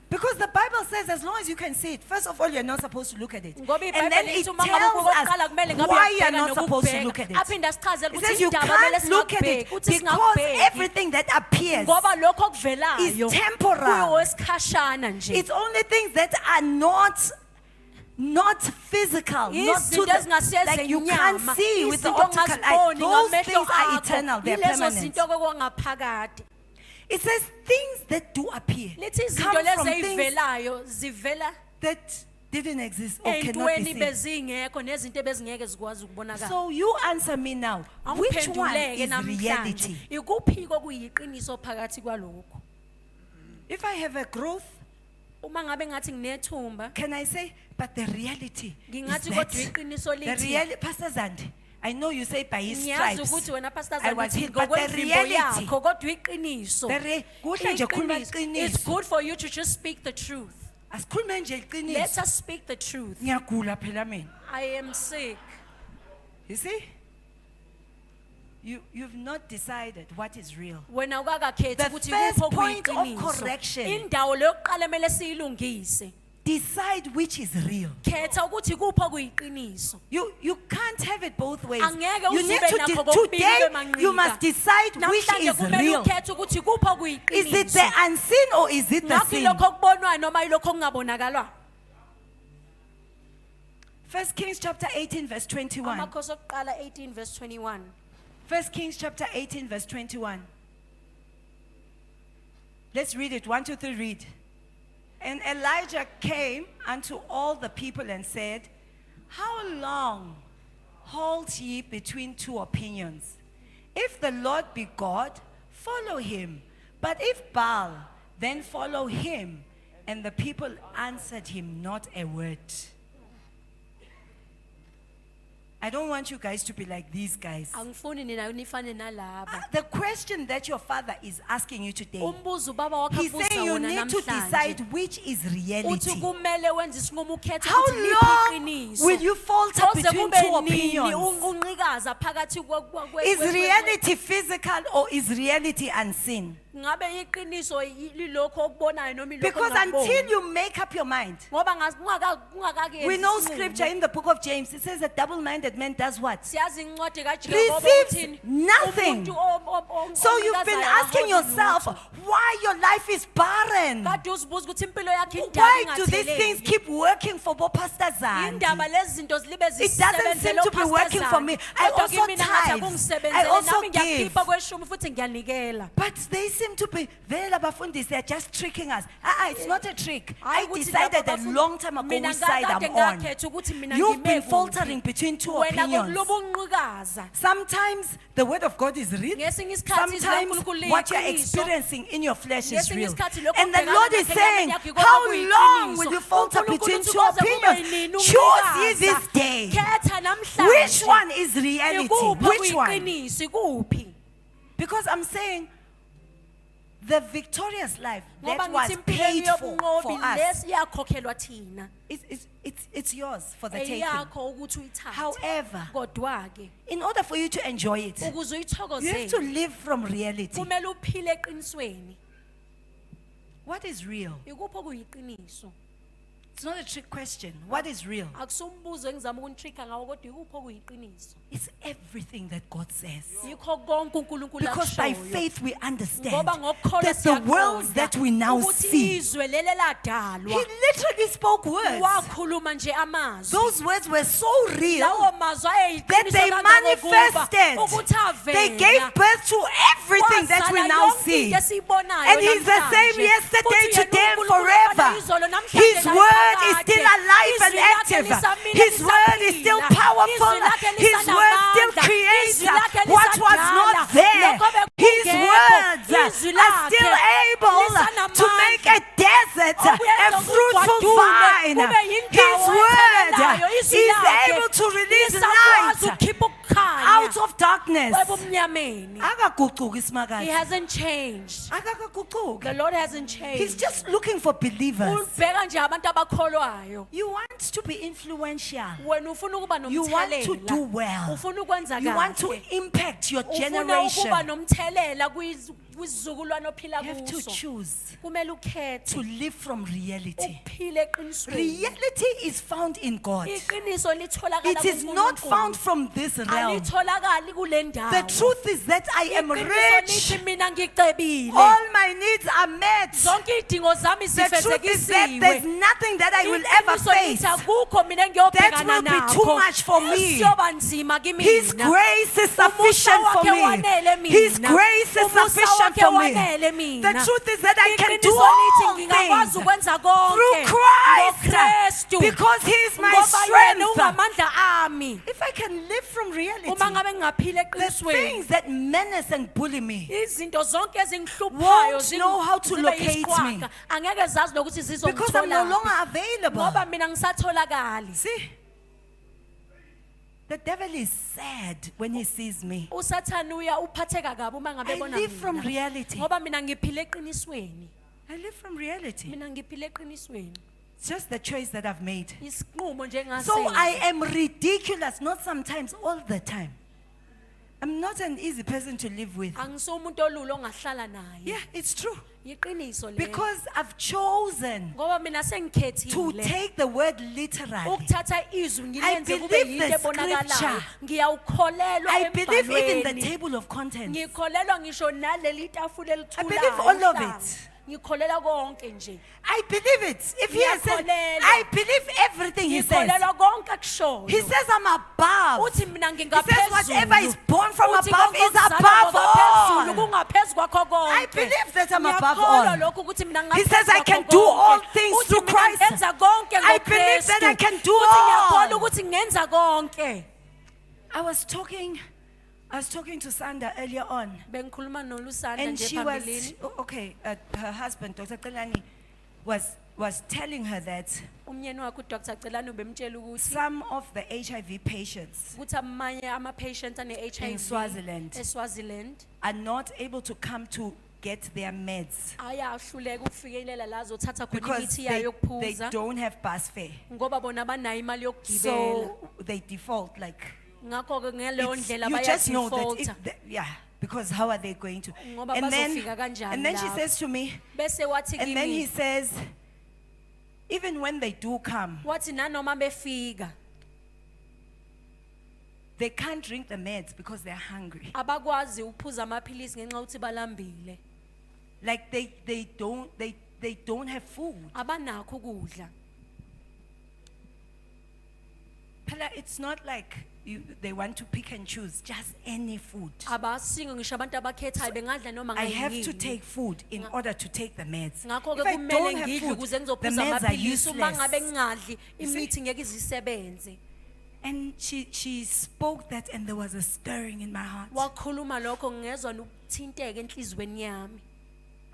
because the Bible says as long as you can see it, first of all, you're not supposed to look at it. ngoba And then iBhayibheli it lithi uma ngabe tells ukokuqala kumele us ngabe why you're uyabheka not supposed to look at nokubheka it. aphinde asichazele It ukuthi says you indaba kumele can't look at singabheki it ukuthi because singabheki everything that appears, ngoba lokho okuvelayo is temporal. kuyowesikhashana nje it's only things that are not physical, not to izinto the, like you can't ezingasezenyama see with the izinto optical eye. ongaziboni Those ngamehlo things are akho eternal, they're yilezo permanent. zinto okwangaphakade It says things that do appear lithi come izinto from lezi things eyivelayo zivela that didn't exist or cannot be ey'ntweni seen. bezingekho nezinto ebezingeke zikwazi ukubonakala So you answer me now. Which one angiphenduleke is namhlanje reality? ikuphi kokuyiqiniso phakathi kwalokho If I have a growth, uma ngabe ngathi nginethumba can I say, but the reality is ngingathi that kodwa iqiniso the lithi reality, Pastor Zandi, I know you say by his ngiyazi stripes. ukuthi wena pastor I was Zandi healed, but the ngokwemvimbo reality, yakho kodwa iqiniso kuhle nje khuluma Iqiniso. iqiniso. It's good for you to just speak the truth. Asikhulume nje Let iqiniso. us speak the truth. Ngiyagula phela mina. I am sick. You see? You've not decided what is real. Wena ukakakhethi The ukuthi first kupho point of kuyiqiniso. correction. Indawo leyokuqala emele siyilungise. Decide which is real. Khetha ukuthi kupho kuyiqiniso. You can't have it both ways. Angeke You need uzibe to nakho kokubili today kwemanqika. you must decide which Namhlanje is kumele real. ukhethe ukuthi kupho Is it kuyiqiniso. the unseen or is it the Ngakho seen? ilokho okubonwayo noma ilokho okungabonakalwa. 1 Kings chapter 18 verse 21. Amakhosi okuqala 18 verse 21. 1 Kings chapter 18 verse 21. Let's read it. 1, 2, 3, read. And Elijah came unto all the people and said, how long halt ye between two opinions? If the Lord be God, follow him. But if Baal, then follow him. And the people answered him not a word. I don't want you guys to be like these guys. Angifuni nina nifane nalaba. The question that your father is asking you today, Umbuzo baba wakho he's abuza saying you wona need to decide namhlanje. which is Uthi reality. kumele wenze isinqumo ukhethe How ukuthi liphi long iqiniso. will you falter Koze between kube two nini opinions? unqikaza phakathi Is reality physical or is reality unseen? ngabe iqiniso lilokho okubonayo noma ilokho Because until you make up your mind, ngoba ungakakenzi we know isinqumo. scripture in the book of James, it says a double-minded man does what? Siyazi incwadi kaJakobe Receives uthini? nothing. Umuntu So you've been onqikazayo asking akaholi yourself lutho. why your life is barren. Kade uzibuza ukuthi impilo yakhe indaba Why do these ingatheleli. things keep working for Pastor Zandi? Indaba lezi zinto zilibe It doesn't seem zisebenzele to be uPastor working for Zandi. me. I Kodwa also kimi mina ngathi tithe. I akungisebenzele, also nami give. ngiyakhipha kweshumi futhi ngiyanikela. But they seem to be very labafundisi, they're just tricking us. It's not a trick. I Hayi ukuthi decided laba a bafundi- long time ago mina which side ngakade I'm on. ngakhetha ukuthi mina You've ngime been kuphi. faltering between two Wena opinions. kokuluba unqikaza. Sometimes the word of God is real. Ngesinye isikhathi izwi Sometimes likaNkulunkulu what you're liyiqiniso. experiencing in your flesh is Ngesinye real. isikhathi lokho And the obhekana Lord is nakho saying, enyameni yakho ikona how kuyiqiniso. long will you falter uNkulunkulu between uthi two kuze kube opinions? nini Choose ye unqikaza. this day. Khetha namhlanje. Which one is reality? Ikuphi Which one? okuyiqiniso, ikuphi? Because I'm saying the victorious life Ngoba that was ngithi impilo paid for yobunqobi us, lesi yakhokhelwa thina. it's yours for the taking. Eyakho ukuthi uyithathe. However, Kodwa ke in order for you to enjoy it, ukuze you have to uyithokozele live from reality. kumele uphile eqinisweni. What is real? Ikuphi okuyiqiniso? It's not a trick question. What is real? Akusumbuzo engizama ukuntricka ngawo kodwa ikupho kuyiqiniso. It's everything that God says. Yikho konke uNkulunkulu Because by akushoyo. faith we understand Ngoba ngokukholwa that the worlds siyaqonda that we now ukuthi see, izwe leli He ladalwa literally spoke words. wakhuluma nje amazwi. Those words were so real Lawo mazwi that they ayeyiqiniso manifested. ukuthi avela. They gave birth to everything that we Wazala now yonke see. into esiyibonayo And He's the namhlanje. same yesterday, Futhi yena today, and uNkulunkulu forever. ofana izolo, namhlanje, His naye word is phakade. still alive and Izwi lakhe active. lisamile, His word is still lisaphila. powerful. Izwi lakhe His word still lisanamandla. creates Izwi lakhe what was not lisadala. there. Lokho His bekungekho. words Izwi are still lakhe able to lisanamandla. make a desert a Okuyenza fruitful kugwadule, vine. kube yindawo His word ethelelayo. Izwi is lakhe able to release lisakwazi light ukukhipha ukukhanya out of darkness. ebumnyameni. Akaguquki He isimakazi. hasn't changed. The Akakaguquki. Lord hasn't He's changed. just looking for believers. Ubheka nje abantu abakholwayo. You want to be influential. Wena ufuna ukuba You want to do nomthelela. well. Ufuna ukwenza You want to kahle. impact your Ufuna generation. ukuba nomthelela kwizizukulwane ophila You have to kuso. choose Kumele ukhethe to live from reality. ukuphila eqinisweni. Reality is found in God. Iqiniso litholakala It is not kuNkulunkulu. found from this realm. Alitholakali kule ndawo. The truth is that I am Iqiniso rich. lithi mina ngicebile. All my needs are met. Zonke idingo zami The truth is that there's zifezekisiwe. nothing that I will ever Iqiniso face. lithi akukho mina That engiyobhekana will be nakho. too much for me. Siyoba nzima kimi His mina. grace is sufficient Umusa for wakhe wanele me. mina. His grace is Umusa sufficient wakhe for me. wanele mina. The truth is that I can do Iqiniso all lithi ngingakwazi things ukwenza konke through Christ ngoKristu. because He is my Ngoba yena strength. ungamandla ami. If I can live from reality, Uma ngabe ngingaphila the eqinisweni, things that menace and bully me izinto zonke ezingihluphayo won't know how to zibe locate yisiqhwaga. me. Angeke zazi nokuthi because I'm no zizongithola. longer available. Ngoba mina ngisatholakali. See, the devil is sad when he sees me. usathane uphatheka kabi uma ngabe I ebona live from mina. reality. Ngoba mina ngiphila eqinisweni. I live from reality. Mina ngiphila eqinisweni. It's just the choice that I've made. Isinqumo nje So I engasenza. am ridiculous, not sometimes, all the time. I'm not an easy person to live with. Angisumuntu olulo ongahlala naye. Yeah, it's true. Yiqiniso le. Because I've chosen Ngoba mina to sengikhethile. take the word literally. Ukuthatha izwi ngilenze kube believe yinto the ebonakalayo. scripture. Ngiyawukholelwa I believe even the embhalweni. table of contents. Ngikholelwa ngisho naleli tafula elithulayo. believe all of umhlanga. it. Ngikholelwa konke nje. I believe it. If he has said, Ngiyakholelwa. I believe everything he says. Ngikholelwa konke akushoyo. He says I'm above. Uthi mina He says ngingaphezulu. whatever is born from Uthi above konke is okuzalwa above ngaphezulu, all. kungaphezu kwakho konke. I believe that I'm above Ngiyakholwa all. lokhu ukuthi mina He ngingaphezu says I kwakho can do konke. all things Uthi through mina Christ. ngenza konke I believe that I ngoKristu. can do Uthi ngiyakholwa all. ukuthi ngenza konke. I was talking to Sanda earlier on, Bengikhuluma noLusanda and nje she was phambilini. her husband, Dr. Qelani, was telling her that Umyeni wakhe uDr. Celani ubemtshela ukuthi some of the HIV patients ukuthi amanye ama-patients ane-HIV in Swaziland eSwaziland are not able to come to get their meds ayahluleka ukufikelela la azothatha khona because imithi yayo they yokuphuza don't have bus fare. ngoba bona banayo imali yokugibela. So they default, like Ngakho-ke ngaleyo it's- ndlela you just know that bayadefaulta. yeah, because how are they going to? Ngoba And bazofika kanjani then she lapho? says to me, Bese wathi and then he kimi, says, even when they do come, wathi nanoma befika they can't drink the meds because they're hungry. abakwazi ukuphuza amaphilisi ngenxa yokuthi balambile. Like they don't have food. Abanakho ukudla. Phela, it's not like they want to pick and choose just any food. Abasingo ngisho abantu abakhethayo bengadla noma I have to ngayini. take food in order to take the meds. Ngakho-ke If I kumele don't have ngidle food, ukuze the ngizophuza meds are amaphilisi. Uma ngabe useless. ngingadli You see? imithi ngeke izisebenze. And she spoke that, and there was a stirring in my heart. Wakhuluma lokho ngezwa nokuthinteka enhlizweni yami.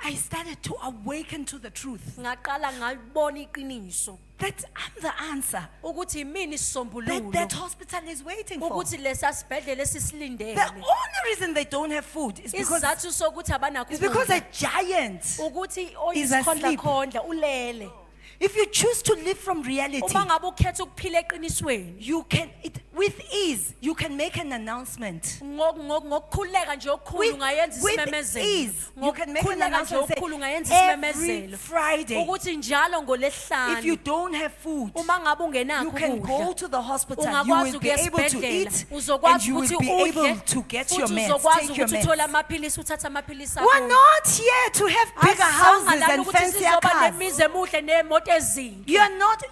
I started to awaken to the truth Ngaqala ngalibona iqiniso that I'm the answer ukuthi yimini that that isisombululo. hospital is waiting for. Ukuthi lesa sibhedlela The esisilindele. only reason they don't have food is because Isizathu sokuthi abanakho it's because a ukudla. giant. Ukuthi is oyisikhondla asleep. khondla ulele. If you choose to live from reality, Uma ngabe ukhetha ukuphila eqinisweni, you can. with ease, you can make an announcement. Ngokukhuleka nje okukhulu ungayenza With isimemezelo. ease, you can make an Ngokukhuleka nje announcement. okukhulu ungayenza Say, every isimemezelo. Friday, Ukuthi njalo if you ngoLesihlanu don't have food, uma ngabe ungenakho you can go ukudla to the hospital. You ungakwazi will be ukuya able to esibhedlela eat, and uzokwazi you will ukuthi be able udle to get your futhi meds. uzokwazi Take your ukuthi uthole meds. amaphilisi uthathe amaphilisi We're not here to have bigger houses and fancier cars. nemizi emuhle nemoto ezinhle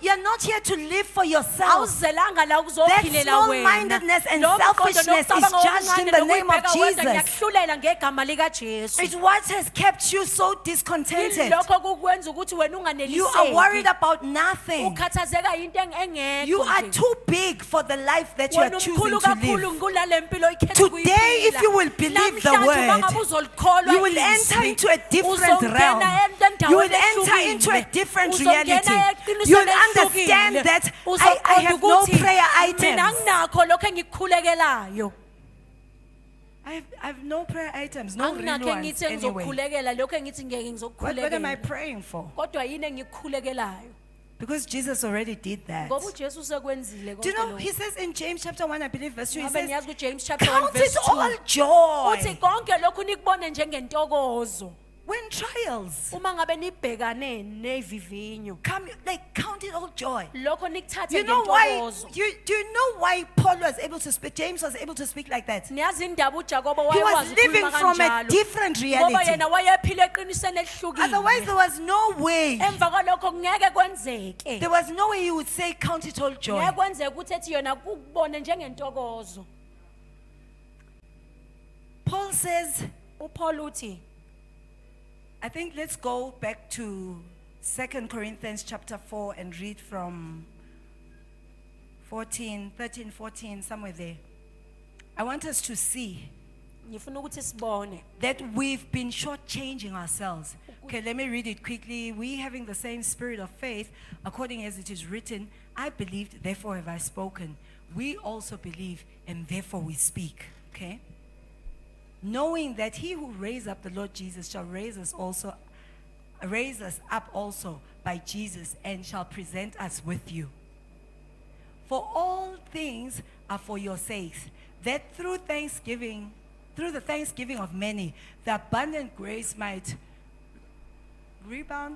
You're not here to live for yourself. awuzelanga la That ukuzophilela small-mindedness and Lo mqondo selfishness is nokucabanga judged in the okuncane name of nokuyibheka wedwa Jesus. ngiyakuhlulela ngegama likaJesu It's what has kept you so discontented. lokho kukwenza ukuthi wena You are worried unganeliseki about nothing. ukhathazeka into engekho You are nje. too big for the life that you are Wena choosing umkhulu to kakhulu live. kulale mpilo oyikhetha Today, if ukuyiphila. you will believe the Namhlanje word, uma ngabe uzolukholwa you will izwi, enter into a different uzongena realm. endaweni You will enter ehlukile. into a different Uzongena reality. eqinisweni You will elihlukile. understand that I Uzoqonda have no ukuthi prayer mina items. anginakho lokho engikukhulekelayo I have no prayer items, no real anginakho ones engithi anyway. engizokukhulekela lokho engithi ngeke What am I ngizokukhulekela praying for? kodwa yini engikukhulekelayo Because Jesus already did that. ngoba uJesu sekwenzile Do you know, konke he says in James chapter 1, I believe verse 2, he lokho says, niyazi kuJames chapter 1 count verse it 2 all joy uthi konke lokhu nikubone njengentokozo when trials uma ngabe nibhekane nevivinyo come, like count it all joy. lokho nikuthathe You know why, ngentokozo do you know why Paul was able to speak, James was able to speak like that? niyazi indaba uJakobo He was wayekwazi living ukukhuluma from a kanjalo different ngoba reality. yena wayephila eqinisweni Otherwise, elihlukile there was no way. emva kwalokho kungeke kwenzeke There was no way he would say, count it all joy. ngeke kwenzeke ukuthi ethi yona kukubone njengentokozo Paul says, uPaul uthi I think let's go back to 2 Corinthians chapter 4 and read from 13, 14, somewhere there. I want us to see ngifuna ukuthi sibone that we've been shortchanging ourselves. Okay, let me read it quickly. We having the same spirit of faith, according as it is written, I believed, therefore have I spoken. We also believe, and therefore we speak. Okay? Knowing that he who raised up the Lord Jesus shall raise us up also by Jesus, and shall present us with you. For all things are for your sakes, that through the thanksgiving of many, the abundant grace might redound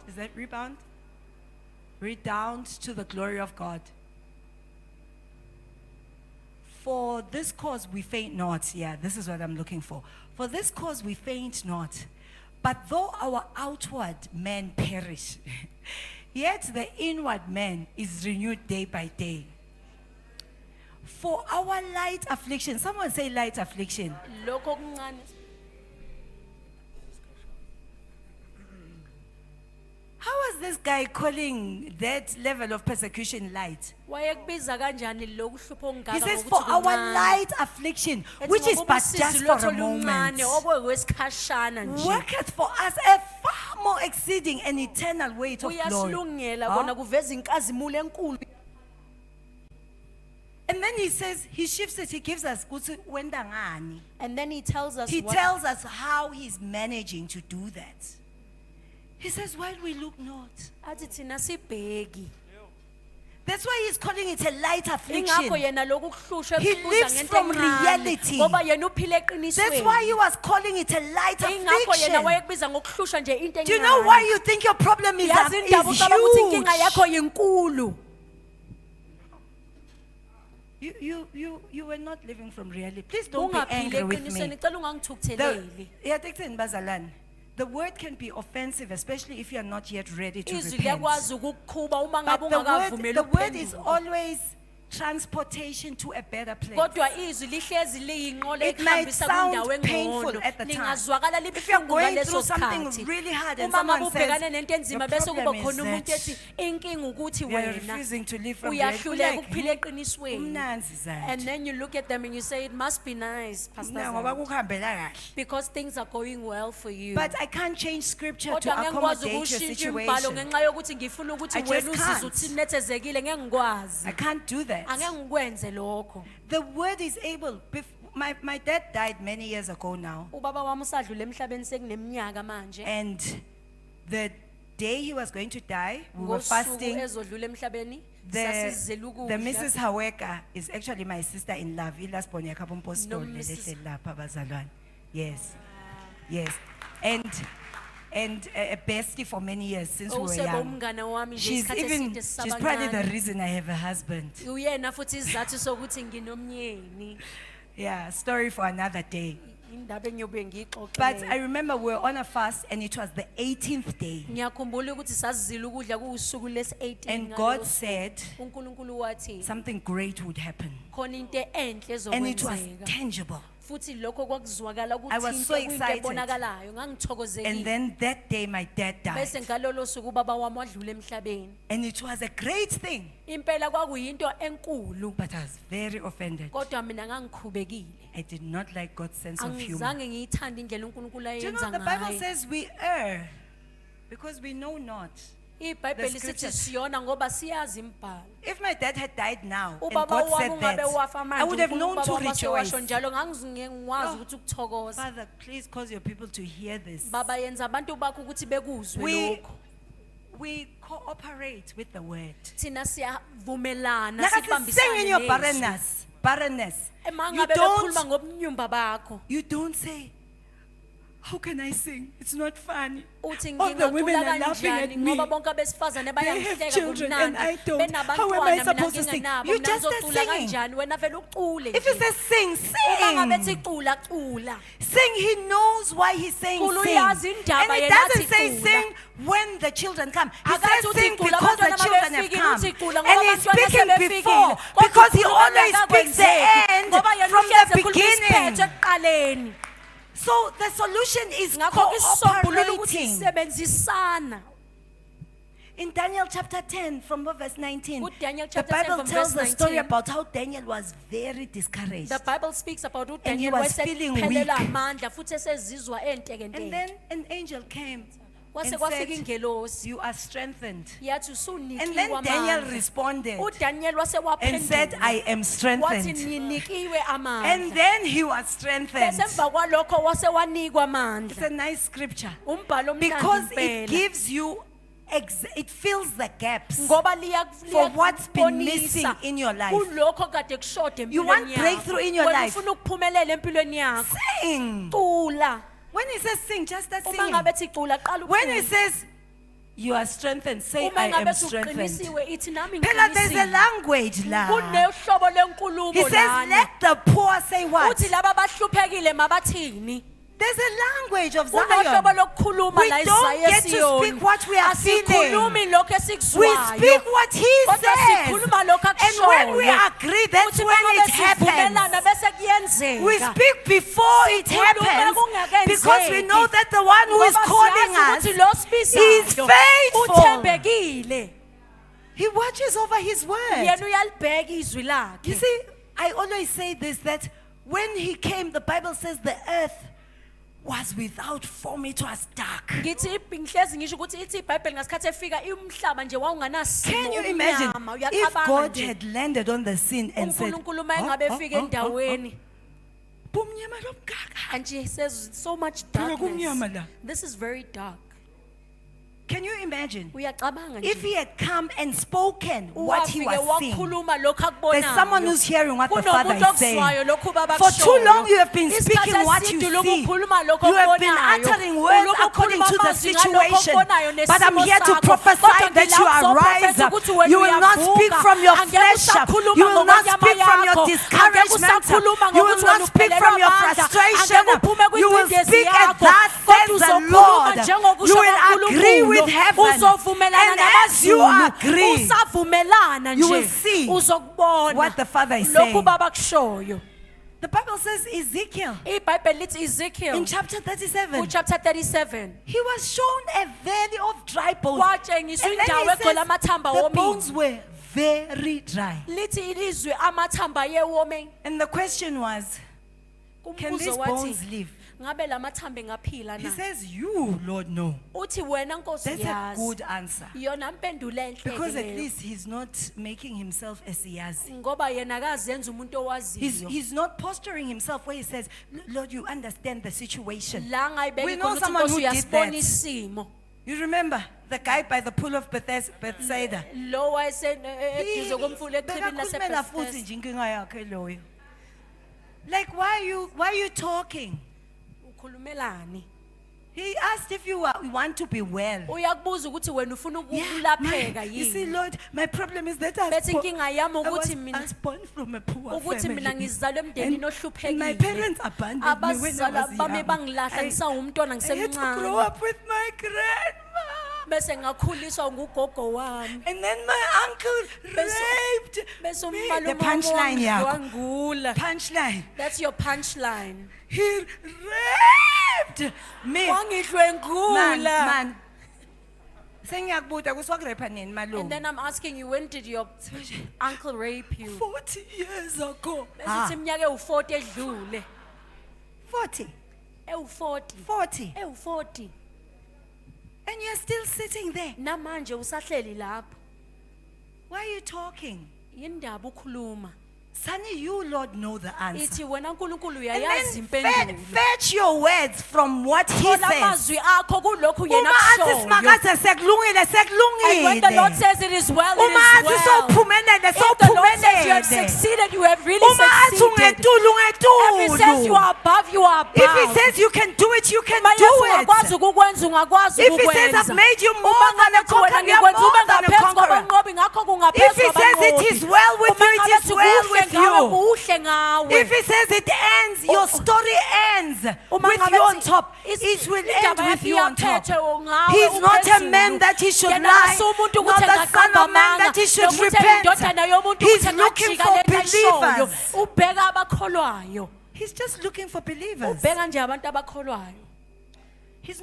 to the glory of God. For this cause we faint not. Yeah, this is what I'm looking for. For this cause we faint not. But though our outward man perish, yet the inward man is renewed day by day. For our light affliction, someone say light affliction. lokho okuncane How was this guy calling that level of persecution light? wayekubiza kanjani lokuhlupha He ongaka says, for our light affliction, which is but just for a moment, okwesikhashana nje worketh for us a far more exceeding and eternal weight of glory. uyasilungela Huh? kona kuveza inkazimulo enkulu And then he says, he shifts it, he gives us, kuthi wenda ngani. and then he tells us He what tells us how he's managing to do that. He says, while we look not. athi thina sibheki That's why he's calling it a light ingakho affliction. yena lokhu kuhlushwa He ebuza lives ngento from encane, reality. ngoba yena uphile That's eqinisweni why he was calling it a light ingakho yena affliction. wayekubiza ngokuhlushwa nje into Do you know why you think your problem is yazi indaba ucabanga ukuthi inkinga huge? yakho yinkulu You were not living from reality. Please don't be ungaphile angry with eqinisweni me. cela ungangithukutheleli The word can be offensive, especially if you are not yet ready to izwi repent. liyakwazi ukukukhuba uma ngabe But the ungakavumeli word is ukuphenduka always transportation to a better place. kodwa izwi lihlezi liyinqola It might ekuhambisa sound kwindawo painful engcono at the time. lingazwakala If you're libuhlungu going ngaleso through something sikhathi really hard and uma ngabe someone ubhekane says, nento enzima "The bese kuba problem khona is umuntu that ethi inkinga ukuthi we are wena refusing to live from reality." uyahluleka Like, ukuphila eqinisweni "Kumnandi Zandla." and then you look at them and you say it must be nice Pastor Nah, ngoba Zandla, kuhambela kahle. because things are going well for you But I can't change scripture to kodwa ngeke ngikwazi accommodate your ukushintsha imibhalo situation. ngenxa yokuthi ngifuna ukuthi I wena just uzizwe can't. uthi nethezekile ngeke ngikwazi I can't do that. angeke ngikwenze lokho The word is able. My dad died many years ago now. ubaba wami usadlule emhlabeni sekuneminyaka manje And the day he was going to die, we were ngosuku fasting. ezodlula emhlabeni The sasizela ukudla. Mrs. Haweka is actually my sister-in-law. Ilas Bonyaka Pompostol, No, Mrs. lehle lapha bazalwane. Yes, yes, and a bestie for many years since we were Useko young. umngane wami nje She's isikhathi even, eside she's probably the sisabancane. reason I have a husband. Uyena futhi isizathu sokuthi nginomyeni. Yeah, story for another day. Indaba engiyobe But I ngixoxele. remember we were on a fast and it was the 18th day. Ngiyakhumbula ukuthi sasizila ukudla kuusuku lesi-18 And ngalolo God suku. said uNkulunkulu wathi something great would happen. khona into enhle And it was ezokwenzeka. tangible. Futhi lokho kwakuzwakala I was so kuthinte kuyinto excited. ebonakalayo. And Ngangithokozekile. then that day my dad died. Bese ngalolo suku ubaba wami wadlula emhlabeni. And it was a great thing. Impela kwakuyinto enkulu. But I was very offended. Kodwa mina ngangikhubekile. I did not like God's sense of humor. Angizange ngiyithande indlela uNkulunkulu Do you know ayenza the Bible ngayo. says we err because we know not. iBhayibheli sithi scriptures. siyona ngoba siyazi imbhalo. If my dad had died now and Ubaba God wami said ungabe that, wafa I manje would have known uNkulunkulu to baba rejoice. washo njalo ngangikwazi Oh. ukuthi ukuthokoza. Father, please cause your people to hear this. Baba yenza abantu bakho ukuthi bekuzwe We- lokho. We cooperate with the word. Thina siyavumelana Nakathi sing in your sibambisane. barrenness. Ema You ngabe bekhuluma don't, ngobumnyumba bakho. you don't say, how can I sing? It's not funny. Uthi All the women ngingacula are laughing at kanjani me. ngoba bonke abesifazane They bayangihleka have children and I kumnandi. don't. How am I Benabantwana mina supposed to sing? ngingenabo. You Mina just start ngizocula singing. kanjani wena vele ucule If he nje. says sing, Uma ngabe sing. ethi cula cula. Sing, he knows why he's saying Cula sing. uyazi And indaba he yena doesn't athi say cula. sing when the children come. He Akathi says uthi sing cula, because the abantwana children have mabefikile come. uthi cula ngoba And he's abantwana speaking sebefikile. before Kodwa because he ukhuluma always speaks the ngakakwenzeki. end Ngoba yena from uhlezi the ekhuluma isiphetho beginning. ekuqaleni. So the solution is Ngakho isisombululo ukuthi cooperating. sisebenzisana. In Daniel chapter 10 from verse 19, Daniel the chapter 10 Bible from tells verse the story 19. about how Daniel was very discouraged. The Bible speaks about And he uDaniel was feeling weak. wayesephelelwa amandla futhi esezizwa And entekenteke. then an angel came Kwase and kwafika said, ingelosi you are strengthened. yathi And then usunikiwe Daniel amandla. responded uDaniel wase and said, waphendula. I am Wathi strengthened. ninikiwe And amandla. then he was strengthened. Bese emva kwalokho wase wanikwa It's amandla. a nice scripture Umbhalo because omnandi it impela. gives you, it fills the gaps Ngoba for what's been liyakubonisa missing in your life. kulokho kade kushoda You empilweni want yakho. breakthrough in your Wena life. ufuna ukuphumelela empilweni yakho. Sing. Cula. When he says sing, just start Uma singing. ngabe ethi cula qala When he ukucula. says you are strengthened, say Uma I ngabe am strengthened. usuqinisiwe ithi nami Phela there's a ngiqinisile. language la. Kunehlobo lenkulumo He says lana. let the poor say what? Uthi laba abahluphekile mabathini. There's a language of Kunohlobo Zion. lokukhuluma We la don't eSiya get to Siyoni. speak what we are feeling. Asikhulumi lokho We esikuzwayo. speak what he Kodwa says. sikhuluma lokho And when we akushoyo. agree, that's Uthi when uma it ngabe sivumelana happens. bese kuyenzeka. We speak before it Sikhuluma happens kungakenzeki. because we know that the one who is Ngoba calling siyazi us, ukuthi lo he is sibizayo faithful. uthembekile. He watches over his word. Yena uyalibheka izwi lakhe. You see, I always say this, that when he came, the Bible says the earth was without form, it was dark. Ngithi ngihlezi ngisho ukuthi ithi iBhayibheli ngasikhathi efika umhlaba nje wawunganasimo. Can you imagine umnyama, if uyacabanga God nje. had landed on the scene and said, uNkulunkulu mayengabe efika endaweni "Bumnyama lomkaka." and she says so much Phela kumnyama la. darkness. This is very dark. Can you imagine Uyacabanga if nje. he had come and spoken what he Wafike was seeing? wakhuluma lokho akubonayo. There's someone who's hearing what the Father Kunomuntu is saying. okuzwayo lokho ubaba For too akushoyo. long you have been Isikhathi speaking what you eside ulokhu see. ukhuluma lokho You have been okubonayo. uttering words Ulokhu according ukhuluma to the amazwi ngalokho situation. okubonayo But I'm nesimo here to sakho. prophesy Kodwa that you ngila are ukuzoprofetha rise up. ukuthi wena You will not uyavuka. speak from your Angeke flesh. usakhuluma You will not ngokwenyama speak from your yakho. discouragement. Angeke usakhuluma You will ngokuthi not wena speak from your uphelelwa amandla. frustration. Angeke uphume You will kwingcindezi speak as yakho. thus Kodwa says the uzokhuluma Lord. njengokusho You will agree kwaNkulunkulu. with heaven. Uzovumelana And as you namazulu. agree, Usavumelana you will nje. see Uzokubona what the Father is lokhu saying. ubaba akushoyo. The Bible says Ezekiel iBhayibheli lithi Ezekiel in chapter 37, chapter 37 he was shown a valley of dry bones. kwatshengiswa And then indawo he egcwele says amathamba the bones womile. were very dry. Lithi ilizwe amathamba yewome. And the question was, can these Umbuzo bones wathi live? ngabe lamathambo engaphila He na? says, you, Lord, know. Uthi wena Nkosi That's a yazi. good answer. Yona impendulo enhle Because at leyo. least he's not making himself a siyazi. Ngoba yena akazenza umuntu owaziyo. He's not posturing himself where he says, Lord, you understand the situation. La We ngayibeka know khona ukuthi someone who Nkosi did uyasibona that. isimo. You remember the guy by the pool of Bethsaida? lo wayeseduze komfula echibini Bekakhulumela futhi laseBethesda. nje inkinga yakhe loyo. Like why are you talking? Ukhulumelani? He asked if you want to be well. Uyakubuza ukuthi wena ufuna Yeah, ukulapheka you see, yini? Lord, my problem is that I Bethi inkinga yami was ukuthi mina born from a poor ukuthi mina family. ngizalwe emndenini And my ohluphekile. parents abandoned me when I Abazala was bami young. bangilahla ngisawumntwana I had to grow ngisemncane. up with my grandma. Bese ngakhuliswa ngugogo wami. And then my uncle raped Bese me. umalume The punchline wami yakho. wangula. Punchline. That's your punchline. He raped me. Man, Wangidlwengula. man. Sengiyakubuza kuswakurepha nini And malume? then I'm asking you, when did your uncle rape you? 40 years ago. Bese iminyaka ewu40 edlule. 40. Ewu40. 40. Ewu40. And you're still sitting there. Namanje usahleli lapho. Why are you talking? Yindaba ukhuluma. Sonny, you, Lord, know the answer. Ithi wena uNkulunkulu And uyayazi then impendulo. fetch your words from what he Thola says. amazwi akho kulokhu yena Uma athi kushoyo. simakaze sekulungile, And when the Lord sekulungile. says it is well, Uma it athi is well. sowuphumelele, If the Lord says you have sowuphumelele. succeeded, you have really Uma athi succeeded. ungetulu, If he says you ungetulu. are above, you are above. If he says you can do it, you can Uma do yathi ungakwazi it. ukukwenza, ungakwazi If he says ukukwenza. I've made you more Uma than a ngabe wena conqueror, you're ngikwenza ube more than a ngaphezu conqueror. kwabanqobi, ngakho If kungaphezu he says it kwabanqobi. is well with Uma you, it ngabe is well kuhle with ngawe, you. kuhle ngawe. If he says it ends, your story ends Uma with ngabe you on thi- top. is- It will indaba end with yakho you on top. iyaphethe ngawe He's not a uphezulu. man that he should Yena lie, akasumuntu nor ukuthi the son engaqamba of man that amanga, he should nokuthi repent. indodana yomuntu He's ukuthi looking engajika for lento ayishoyo. believers. Ubheka abakholwayo. He's just looking for believers. Ubheka nje abantu abakholwayo. He's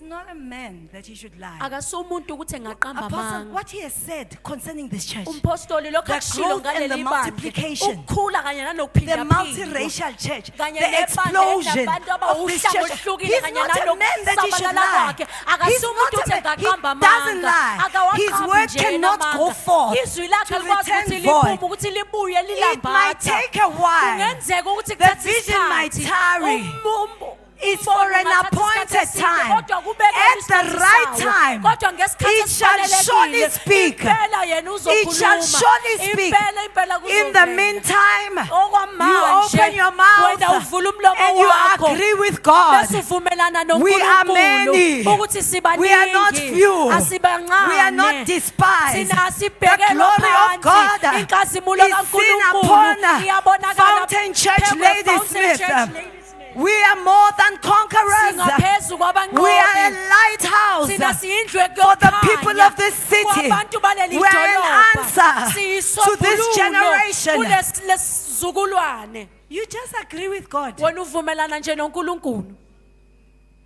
not a man that he should lie. Akasumuntu ukuthi engaqamba Apostle, amanga. what he has said concerning this church, Umpostoli lokho The akushilo growth and the ngaleli multiplication. bandla. Ukukhula kanye the nanokuphinda multiracial church, kanye the nebandla explosion enabantu of this abawuhlangu church. oluhlukile He's kanye not a man that he should nanokusabalala lie. kwakhe. He's Akasumuntu not ukuthi a man. He engaqamba doesn't amanga. lie. His Akawaqambi word nje cannot amanga. go forth Izwi lakhe to alikwazi return ukuthi void. liphume ukuthi libuye It might lilambatha. take a while. Kungenzeka ukuthi The kuthathe vision might isikhathi. tarry. It's for Umbono an ungathatha appointed isikhathi eside, time. kodwa kubekelwe At the isikhathi right sawo. time, Kodwa ngesikhathi it shall esifanelekile, surely speak. impela yena It shall uzokhuluma. surely speak. Impela In the kuzovela. meantime, you Okwamanje, open your mouth wena uvula umlomo and you wakho. agree with God. Bese uvumelana We are noNkulunkulu many. ukuthi sibaningi. We are not few. Asibancane. We are not despised. Thina The sibhekelwa glory of phansi. God Inkazimulo is seen kaNkulunkulu upon iyabonakala Fountain Church phezu Lady kwe-Fountain Smith. Church Lady Smith. We are more than conquerors. Singaphezu kwabanqobi. We are a lighthouse Thina siyindlu for the yokukhanya people of this city. kwabantu baleli We are an dolobha. answer to this Siyisombululo generation. kulesizukulwane. You just agree with God. Wena uvumelana nje noNkulunkulu.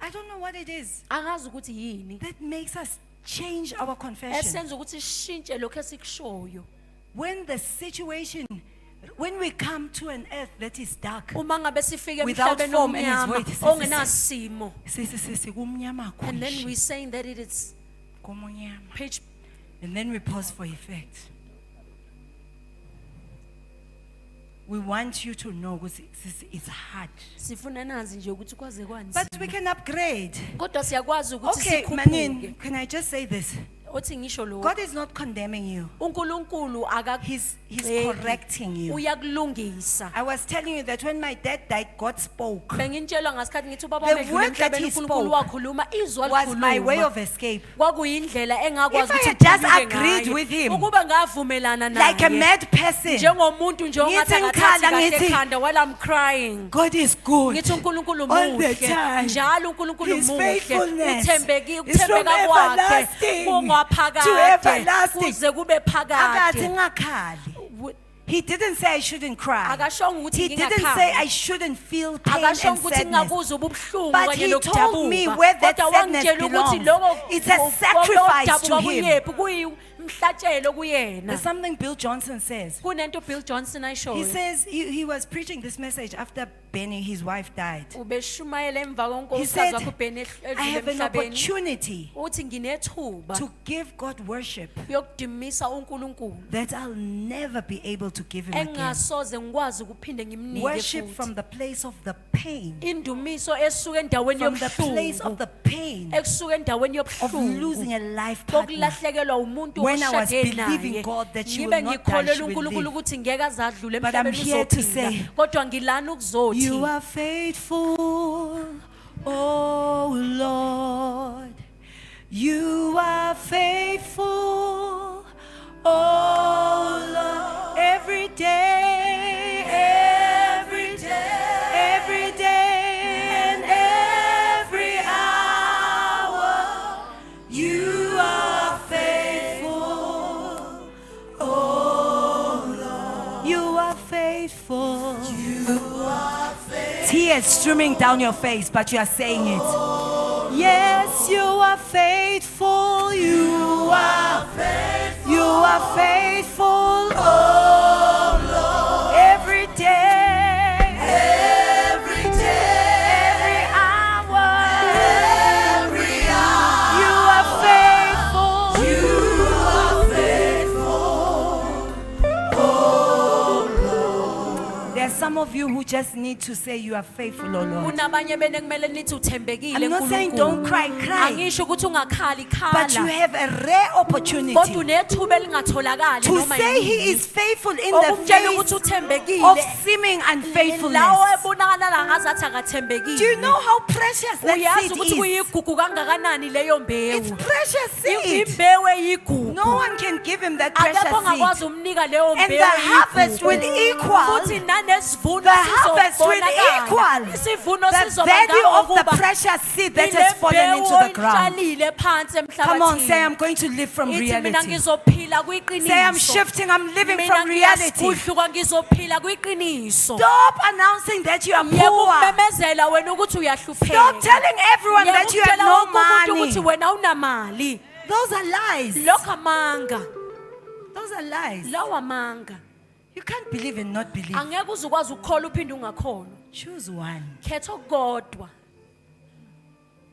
I don't know what it is Angazi ukuthi yini that makes us change our confession. esenza ukuthi sishintshe lokho esikushoyo. When the situation, when we come to an earth that is dark, Uma ngabe sifike Without emhlabeni form and its omnyama void. ongenasimo, kumnyama and then kunje, we saying that it is kumnyama. pitch. And then we pause for effect. We want you to know because it's hard. Sifuna nazi nje ukuthi kwaze kwanzima. But we can upgrade. Kodwa siyakwazi ukuthi Okay, sikhuphuke. Manin, can I just say this? Othi ngisho lo. God is not condemning you. uNkulunkulu He's akagceki. correcting you. Uyakulungisa. I was telling you that when my dad died, God spoke. Bengintshela ngasikhathi ngithi ubaba The wami word edlule that emhlabeni he uNkulunkulu spoke wakhuluma izwi Was my way alikhuluma. of escape. Kwakuyindlela engakwazi If I ukuthi had just ngikhulume agreed ngayo. with him, Ukube ngavumelana Like a naye mad person. njengomuntu nje ongathi Ngithi angathathi ngikhala, kahle ngithi, ekhanda while I'm crying. God is good. Ngithi uNkulunkulu All the muhle. time. Njalo uNkulunkulu His muhle. faithfulness Uthembeki is from ukuthembeka kwakhe everlasting to kungaphakade everlasting. kuze kube Akathi phakade. ngakhali. Wu- He didn't say I shouldn't cry. Akashongo ukuthi He didn't ngingakhali. say I shouldn't feel pain and Akashongo ukuthi sadness. ngingakuzwa ubuhlungu But kanye he told me nokudabuka. where that Kodwa sadness wangitshela ukuthi belongs. lokho It's a sacrifice to him. kuyephi kuyimhlatshelo kuyena. There's something Bill Johnson says. Kunento Bill Johnson He ayishoyo. says he was preaching this message after Benny, his wife, died. Ubeshumayela emva He konkosikazi said, wakho uBheni I have edlule an emhlabeni. opportunity Uthi nginethuba to give God worship yokudumisa uNkulunkulu. that I'll never be able to give him again. Engasoze ngikwazi ukuphinde ngimnike Worship futhi. from the place of the pain, Indumiso esuka endaweni from the place of yobuhlungu. the pain ekusuka endaweni of yobuhlungu losing a life partner. bokulahlekelwa umuntu When I was oshade believing naye God that she ngibe will not die, ngikholelwa she will uNkulunkulu live. ukuthi ngeke azadlule But I'm emhlabeni here to uzophila say, kodwa ngilana ukuzothi You are faithful, oh Lord. You are faithful, oh Lord. Every day, every day, every day, and every hour. You are faithful, oh Lord. You are faithful. Tears streaming down your face, but you are saying it. Yes, you are faithful. You are faithful. You are faithful. Oh Lord. Every day. Every day. Every hour. Every hour. You are faithful. You are faithful. There's some of you who just need to say you are faithful, oh Lord. kunabanye bene kumele nithi uthembekile I'm not saying uNkulunkulu. don't cry, cry. Angisho ukuthi ungakhali But you khala have a rare kodwa opportunity unethuba elingatholakali to noma say yini. he is faithful in the Okumtshela ukuthi face of uthembekile seeming lawo unfaithfulness. ebonakala ngazathi Do akathembekile you know how precious that uyazi seed ukuthi is? kuyigugu kangakanani leyo It's mbewu precious seed. imbewu eyigugu No one can give him that akekho precious ongakwazi seed. umnika leyo And the mbewu harvest will equal futhi nanesivuno the harvest will sizobonakala equal isivuno the sizoba value of the ngokuba precious seed that has fallen into the ground. oyitshalile phansi Come on, say I'm emhlabathini going to live from ithi mina reality. ngizophila Say I'm kwiqiniso shifting, I'm living mina from reality. ngiyasihluka ngizophila kwiqiniso Stop announcing that you are yebo poor. kumemezela wena ukuthi Stop uyahlupheka telling everyone yebo that you have kutshela no wonke umuntu ukuthi money. wena unamali Those are lies. lokho amanga Those are lies. lawo amanga You can't believe and not believe. angeke uze ukwazi ukukholwa uphinde ungakholwa Choose one. khetha okukodwa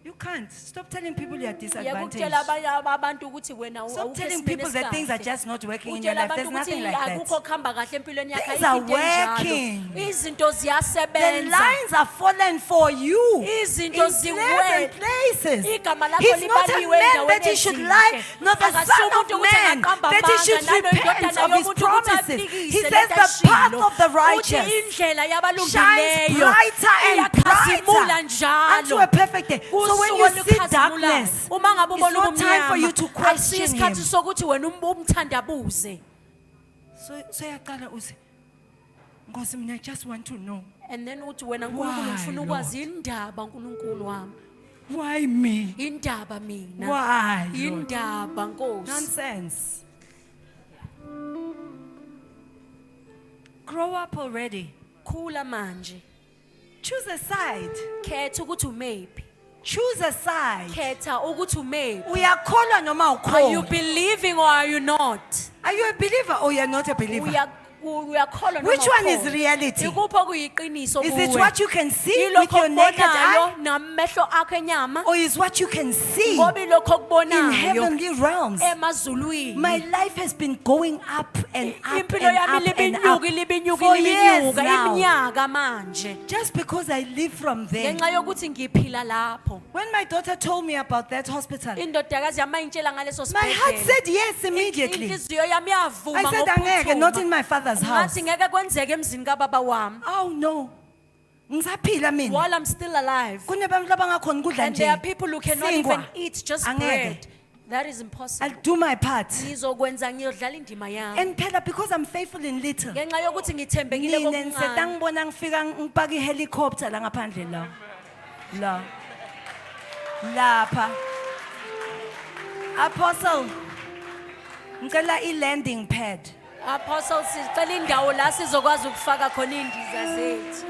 You can't. Stop telling people you are yekutshela disadvantaged. abanye abantu ukuthi wena Stop awukho telling esimeni people that things are esikahle. just not working in your Utshela life. There's abantu nothing ukuthi like akukho that. kuhamba kahle empilweni yakhe Things ayikho are into enjalo working. izinto The ziyasebenza lines are fallen for you in izinto pleasant places. igama lakho He's not a libaliwe man endaweni that he should ezinhle. lie, not the Akasiyo son umuntu of ukuthi man angaqamba that he amanga, should nalo repent indodana of his yomuntu ukuthi promises. aphikise He says lento the path eshilo. of the Uthi righteous indlela shines yabalungileyo brighter and iyakhazimula brighter unto njalo a perfect day. So when Usuku you see olukhazimulayo. darkness, uma ngabe it's ubona not time for you ubumnyama to question him. isikhathi sokuthi wena umthandabuze So uyaqala uthi, Nkosi mina I just want to know, and then uthi wena Why, nkulunkulu ngifuna Lord? ukwazi indaba nkulunkulu wami why me? indaba mina Why? Lord? indaba nkosi Nonsense. Grow up already. khula manje Choose a side. khetha ukuthi umephi Choose a side. khetha ukuthi umephi Uyakholwa noma are you awukholwa? believing or are you not Are you a believer or you're not a believer? uyakholwa noma Which one is awukholwa? reality? ikuphi okuyiqiniso Is it kuwe what you can see with ilokho your naked okubonayo eye? namehlo akho enyama Or is what you can see ngoba ilokho in okubonayo heavenly realms? emazulwini My life has been going up and up impilo and yami up and up libinyuka for years libinyuka now. iminyaka manje Just because I live from there. ngenxa yokuthi ngiphila lapho When my daughter told me about that hospital, indodakazi yami ayintshela ngaleso my heart sibhedlela said yes immediately. inhliziyo yami yavuma I said, "Angeke, not in my father's house." ngathi ngeke kwenzeke emzini kababa wami Oh no. Ngisaphila mina. while I'm still alive Kunebantu labangakhona ukudla and there are nje. people who cannot Singwa. even eat just Angeke. bread that is impossible I'll do my part. ngizokwenza ngiyodlala indima yami And phela because I'm faithful in little. ngenxa yokuthi ngithembekile Mina kokuncane ngisengibona ngifika ngipaka ihelicopter la ngaphandle la. La. Lapha. Apostle. Ngicela i-landing pad. apostle sicela indawo la sizokwazi ukufaka khona indiza zethu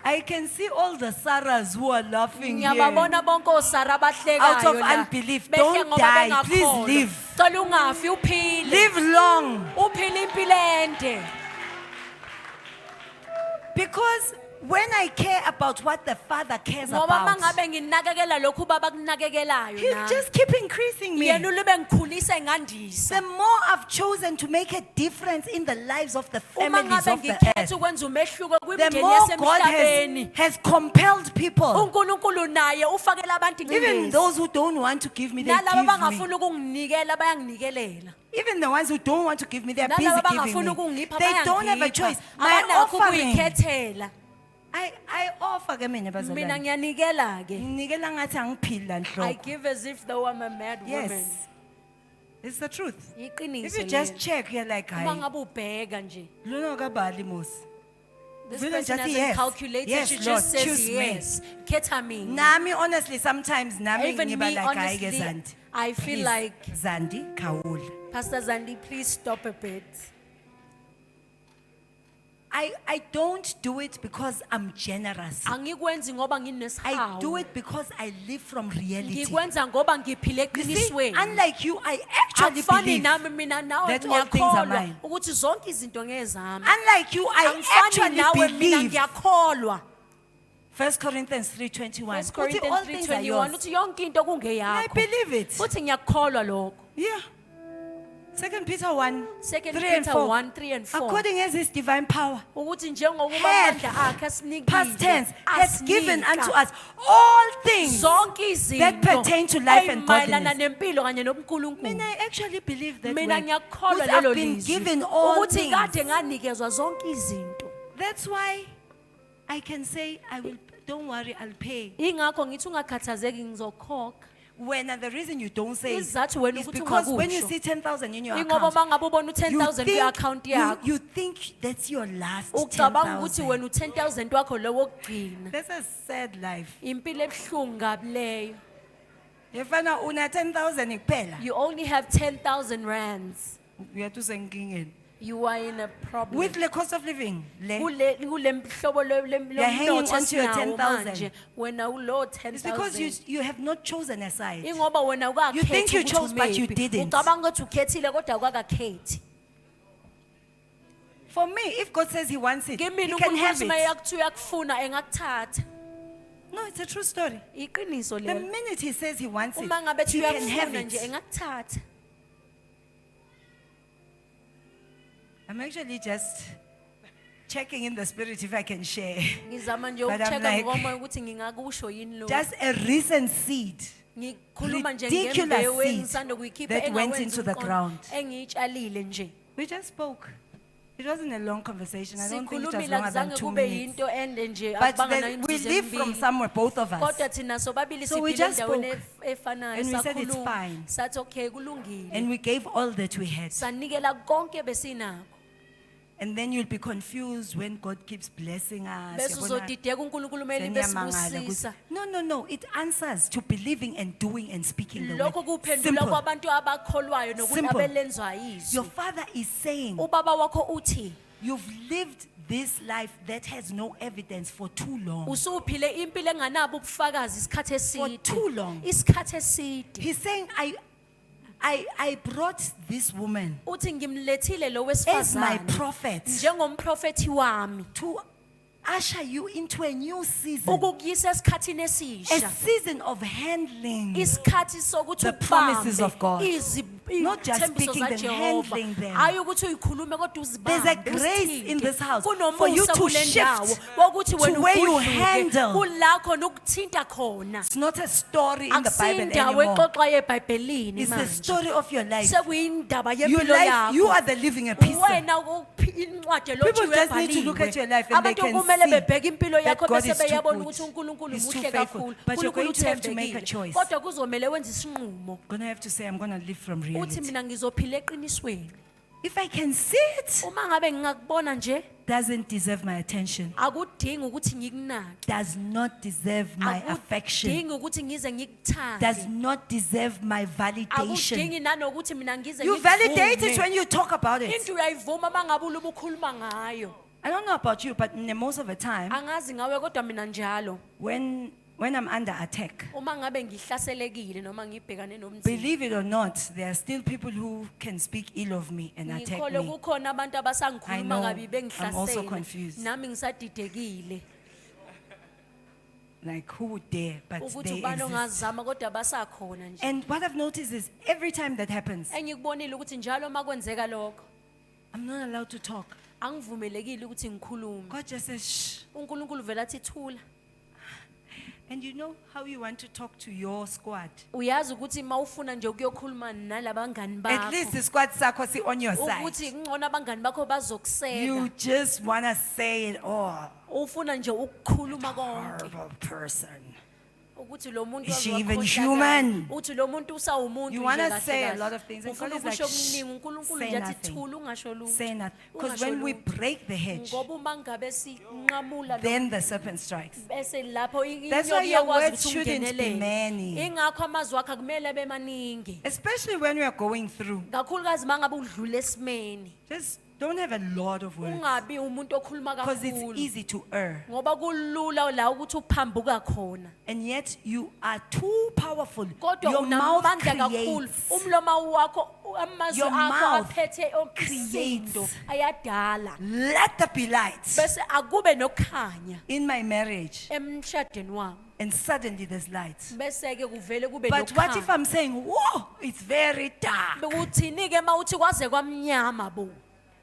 I can see all the Sarahs who are laughing here. ngiyababona bonke osara Out abahlekayo of la unbelief. Behle Don't ngoba die. bengakholwa. Please live. cela ungafi uphile Live long. uphile impilo ende Because when I care about what the Father cares ngoba about, mangabe nginakekela lokhu baba kunakekelayo He'll nami, just keep increasing me. yena ulube ngikhulisa engandisa. The more I've chosen to make a difference in the lives of the Uma families ngabe of the ngikhetha earth, ukwenza umehluko the kwimindeni more God yasemhlabeni, has compelled people, uNkulunkulu naye ufakela abantu even ingcindezi. those who don't want to give me, they Nalabo give me. abangafuni ukunginikela bayanginikelela. Even the ones who don't want to give me, they're busy Nalabo giving abangafuni me. ukungipha They don't have a bayangipha. choice. My Abanakho offering, ukuyikhethela. I offer ke mina Mina bazalwane. ngiyanikela ke. Nginikela ngathi angiphili la I nhlobo. give as if though I'm a mad woman. Yes. It's the truth. If Iqiniso you just lelo. check, you're like, Uma hayi, ngabe ubheka nje. lona kabali mos. This Vele person nje athi hasn't yes. calculated, Yes, she Lord, just says choose me. yes. Khetha mina. Nami honestly sometimes nami Even ngiba me, like hayi ke honestly, Zandi. I feel Please, like, Zandi Khawula. Pastor Zandi, please stop a bit. I don't do it because I'm generous. Angikwenzi ngoba I nginesihawu. do it because I live from reality. Ngikwenza ngoba ngiphile You see, eqinisweni. unlike you, I actually Akufani believe. nami mina nawe that all things are ngiyakholwa mine. ukuthi zonke izinto ngezami. Unlike you, I Angifani actually nawe mina believe. ngiyakholwa. 1 Corinthians 3:21. 1 Uthi Corinthians all things are 3:21 yours. uthi yonke into I kungeyakho. believe it. Futhi ngiyakholwa lokho. Yeah. 2 Peter 1, 2 3 and Peter 4. 1, 3 and 4. According as his divine power, Ukuthi njengokuba hath, amandla akhe asinikile. past tense, has given asinika unto us all things. zonke izinto that pertain to life and ey'mayelana godliness. nempilo kanye nobunkulunkulu. Mina, I actually believe that Mina word. ngiyakholwa Because lelo I've been lizwi given all ukuthi things. kade nganikezwa zonke izinto. That's why I can say, I will. Don't worry, I'll pay. Ingakho ngithi ungakhathazeki ngizokhokha. When the reason you don't say it Isizathu wena is ukuthi because when you ungakusho. see 10,000 in your Ingoba account, uma ngabe ubona you u-10,000 kwi-account yakho, you think that's your last ucabanga ukuthi 10,000. wena u-10,000 wakho lowo kugcina. That's a sad life. Impilo ebuhlungu kabi leyo. Yefana una 10,000 kuphela. You only have 10,000 rands. Uyathu senkingeni. You are in a problem. With the cost of living, le, Kule mhlobo You're hanging lomnotho on to your esinawo 10,000. manje, wena ulo it's because 10,000. you have not chosen a side. Ingoba wena You think you ukakhethi chose, but you ukuthi didn't. ucabanga ukuthi ukhethile kodwa ukakakhethi. For me, if God says He wants it, He Kimi can have uNkulunkulu uma it. yakuthiwa yakufuna engakuthatha. No, it's a true story. Iqiniso The lelo. minute He says He wants it, Uma ngabe He thiwa can have yakufuna nje it. engakuthatha. I'm actually just checking in the spirit if I can share. Ngizama nje But I'm ukuchecka like- ngomoya ukuthi ngingakusho yini lo. Just a recent seed Ngikhuluma nje ridiculous ngembewu seed engisanda kuyikhipha that went engawenzi into the umqondo, ground. engiyitshalile nje. We just spoke. It wasn't a long conversation. I don't think it was Sikhulumile longer than akuzange 2 kube minutes. yinto ende nje But akubanga then na we imizuzu live from emibili. somewhere, both of us. Kodwa thina sobabili So we siphile just endaweni spoke. efanayo, And we said it's sakhuluma. fine. Sathi okay kulungile. And we gave all that we had. Sanikela konke besinakho. And then you'll be confused when God keeps blessing us. Bese Yabona, uzodideka uNkulunkulu umeli seniyamangala besibusisa. ukuthi- No. It answers to believing and doing and speaking the Lokho word. kuphendula Simple. kwabantu abakholwayo nokuthi Simple. abelenzwa Your yizwi. father is saying, Ubaba wakho uthi you've lived this life that has no evidence for too long. usuphile impilo enganabo ubufakazi isikhathi eside. too long. Isikhathi eside. He's saying, I brought this woman Uthi ngimlethile lo as my wesifazane prophet njengomprofethi wami to usher you into a new season, ukukuyisa esikhathini a esisha. season of handling. Isikhathi sokuthi The promises of God. ubambe Not just izithembiso speaking them, zaJehova. handling them. Hayi ukuthi uyikhulume kodwa uzibambe. There's a grace uzithinte. in this house for you Kunomusa to kule shift ndawo wokuthi to wena where you ugudluke handle. kulakho nokuthinta khona. It's not a story in the Bible Akusindawo anymore. exoxwa eBhayibhelini It's the manje. story of your life. Sekuyindaba Your yempilo life, you yakho. are the living epistle. Wena incwadi People elotshiwe just need to look at your life and they Abantu can kumele see bebheke impilo that yakho God bese is too beyabona good. ukuthi uNkulunkulu He's too muhle faithful. kakhulu. But you're going uNkulunkulu to have to make a uthembekile. choice. Kodwa kuzomele wenze isinqumo. Gonna have to say, I'm gonna live from Uthi reality. mina ngizophila eqinisweni. If I can see it, Uma ngabe ngingakubona nje doesn't deserve my attention, akudingi ukuthi ngikunake. does not deserve my affection, Akudingi ukuthi ngize ngikuthande. does not deserve my validation. Akudingi nanokuthi mina ngize You validate it ngikuvume. when you talk about it. Into uyayivuma mangabe ulubu ukhuluma ngayo. I don't know about you, but most of the time, Angazi ngawe kodwa mina njalo. when I'm under attack, Uma ngabe ngihlaselekile noma ngibhekane nomzimba. believe it or not, there are still people who can speak ill of me and attack Ngikhole me. kukhona abantu I abasangikhuluma know. kabi I'm also bengihlasele. confused. Nami ngisadidekile. like who would dare, but ukuthi they ubani exist. ongazama kodwa basakhona nje. And what I've noticed is every time that happens, Engikubonile ukuthi njalo makwenzeka lokho I'm not allowed to talk. angivumelekile ukuthi ngikhulume. God just says, shh. uNkulunkulu vela athi thula. And you know how you want to talk to your squad. Uyazi ukuthi mawufuna nje ukuyokhuluma nalabangani At least bakho the squad sakho si on your ukuthi side. ngcono abangani bakho bazokuseka. You just want to say it all. Ufuna nje ukukhuluma konke Horrible person. ukuthi lo muntu Is she even wazowakhohlakala. human? Uthi lo muntu usawumuntu You nje wanna kahle say a kahle. lot of things, and Ufuna God is like, ukusho "Shh, okuningi uNkulunkulu say nje athi nothing. thula ungasho lutho. Say nothing. Because Ungasho when we lutho. break the hedge, Ngoba uma ngabe sinqamula lo then the serpent strikes. bese lapho That's why your iyakwazi words ukuthi shouldn't be ungenelele. many. Ingakho amazwi akho akumele bemaningi. Especially when we are going through. Kakhulukazi mangabe udlule esimeni. Just don't have a lot of words. Ungabi umuntu okhuluma Because it's kakhulu. easy to err. Ngoba kulula la ukuthi uphambuka khona. And yet you are too powerful. Kodwa Your mouth unamandla kakhulu. creates. Umlomo wakho amazwi Your akho mouth aphethe omsindo creates. ayadala. Let there be light. Bese akube nokhanya In my marriage, emshadweni wami. and suddenly there's light. Bese ke kuvele kube But what if nokhanya. I'm saying, whoa, it's very dark? Bekuthini ke mawuthi kwaze kwamnyama bo.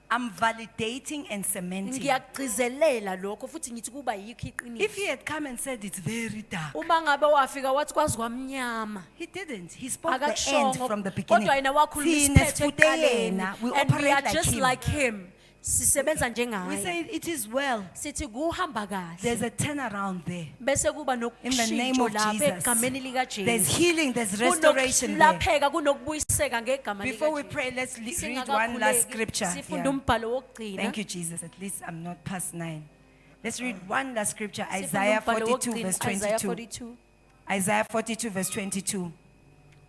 I'm validating and cementing. Ngiyagcizelela lokho futhi ngithi kuba yikho iqiniso. If he had come and said it's very dark, Uma ngabe wafika wathi kwazi kwamnyama. he didn't. He spoke the end Akakushongo. from the beginning. Kodwa yena wakhuluma Thina isiphetho sifute ekuqaleni. yena, we And we operate are like just him. like him. Sisebenza We njengaye. say it is well. Sithi kuhamba There's kahle. a turnaround there. Bese kuba In the name nokushintsho of lapha Jesus. egameni lika There's Jesu. healing, there's restoration there. Kunokulapheka kunokubuyiseka ngegama Before we lika pray, let's read Jesu. one last scripture. Sifunde Yeah. umbhalo wokugcina. Thank you, Jesus. At least I'm not past 9. Let's read one last scripture, Sifunde Isaiah umbhalo 42, wokugcina, verse Isaiah 22. 42. Isaiah 42, verse 22.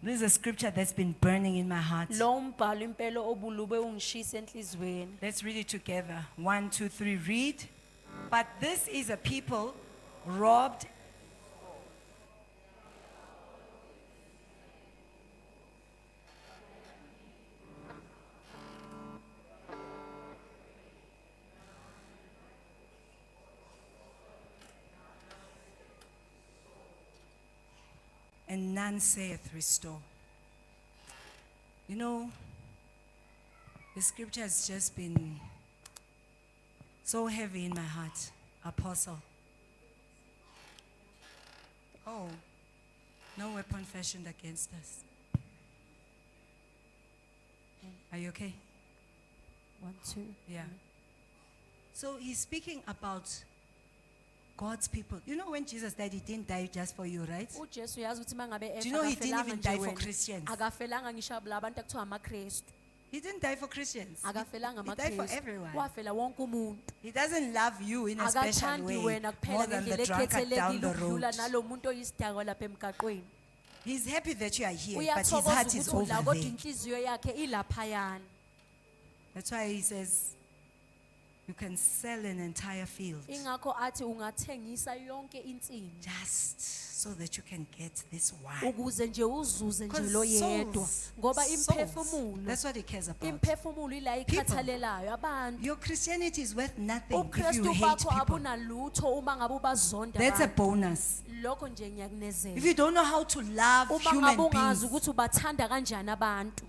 This is a scripture that's been burning in my heart. Lo mbhalo impela obulube ungishisa enhlizweni. Let's read it together. 1, 2, 3, read. But this is a people robbed. And none saith, restore. You know, the scripture has just been so heavy in my heart. Apostle. Oh, no weapon fashioned against us. Are you okay? 1, 2. Yeah. So he's speaking about God's people. You know, when Jesus died, he didn't die just for you, right? uJesu uyazi ukuthi mangabe Do you know he didn't akafelanga even nje die for wena. Christians? Akafelanga ngisho laba bantu ekuthiwa amaKristu. He didn't die for Christians. Akafelanga He died for amaKristu. everyone. Wafela wonke umuntu. He doesn't love you in a special Akathandi way wena more kuphela than the ngendlela drunkard down ekhethelekile the ukudlula road. nalomuntu oyisidakwa lapha emgaqweni. He's happy that you are here, but his Uyathokoza heart is ukuthi over ula kodwa there. inhliziyo yakhe ilaphayana. That's why he says you can sell an entire field Ingakho athi ungathengisa yonke insimi just so that you can get this one. ukuze nje uzuze nje Because lo yedwa. souls, Ngoba souls, imphefumulo, that's what he cares about. imphefumulo ila ikhathalelayo abantu. Your Christianity is worth nothing if you uKristu hate bakho people. abunalutho uma ngabe ubazonda That's a abantu. bonus. Lokho nje ngiyakunezela. If you don't know how to love Uma human ngabe ungazi beings, ukuthi ubathanda kanjani abantu.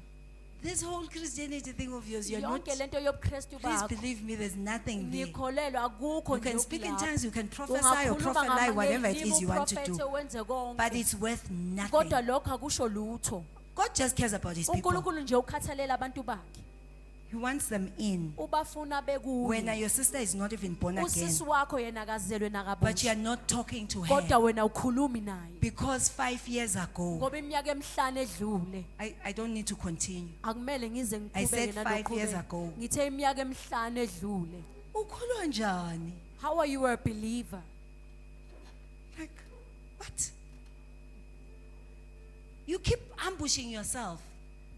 this whole Christianity thing of yours, you're not. Yonke lento yobuKristu Please bakho. believe me, there's nothing there. Ngikholelwa akukho You can nje speak in okulapho. tongues, you can prophesy or Ungakhuluma prophesy, ngamanye whatever it izilimi, is you want to uprofethe, do. wenze konke. But it's worth nothing. Kodwa lokho akusho lutho. God just cares about his people. uNkulunkulu nje ukhathalela abantu bakhe. He wants them in. Ubafuna When bekuye. your sister is not even born again, Usisi wakho yena akazelwe but you are nakabusha. not talking to her. Kodwa wena ukhulumi naye. Because 5 years ago, Ngoba iminyaka emihlanu edlule I don't need to continue. akumele ngize I said ngiqhubeke 5 years nalokho. ago. Ngithe iminyaka emihlanu edlule. Ukholwa njani? How are you a believer? Like, what? You keep ambushing yourself.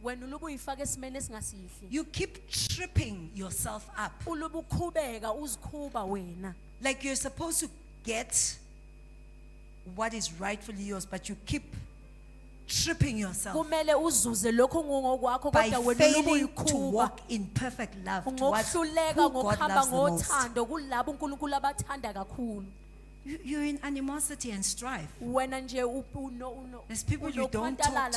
Wena ulubu uyifaka esimene esingasihle. You keep tripping yourself up. Ulubu ukhubeka uzikhuba wena. Like you're supposed to get what is rightfully yours, but you keep tripping yourself Kumele uzuze lokho ngokwakho by kodwa wena ulubu failing to uyikhuba. walk in perfect love towards who Ngokuhluleka God ngokuhamba loves the most. ngothando kulabo uNkulunkulu abathanda kakhulu. you're in animosity and strife. wena nje There's people you don't talk to,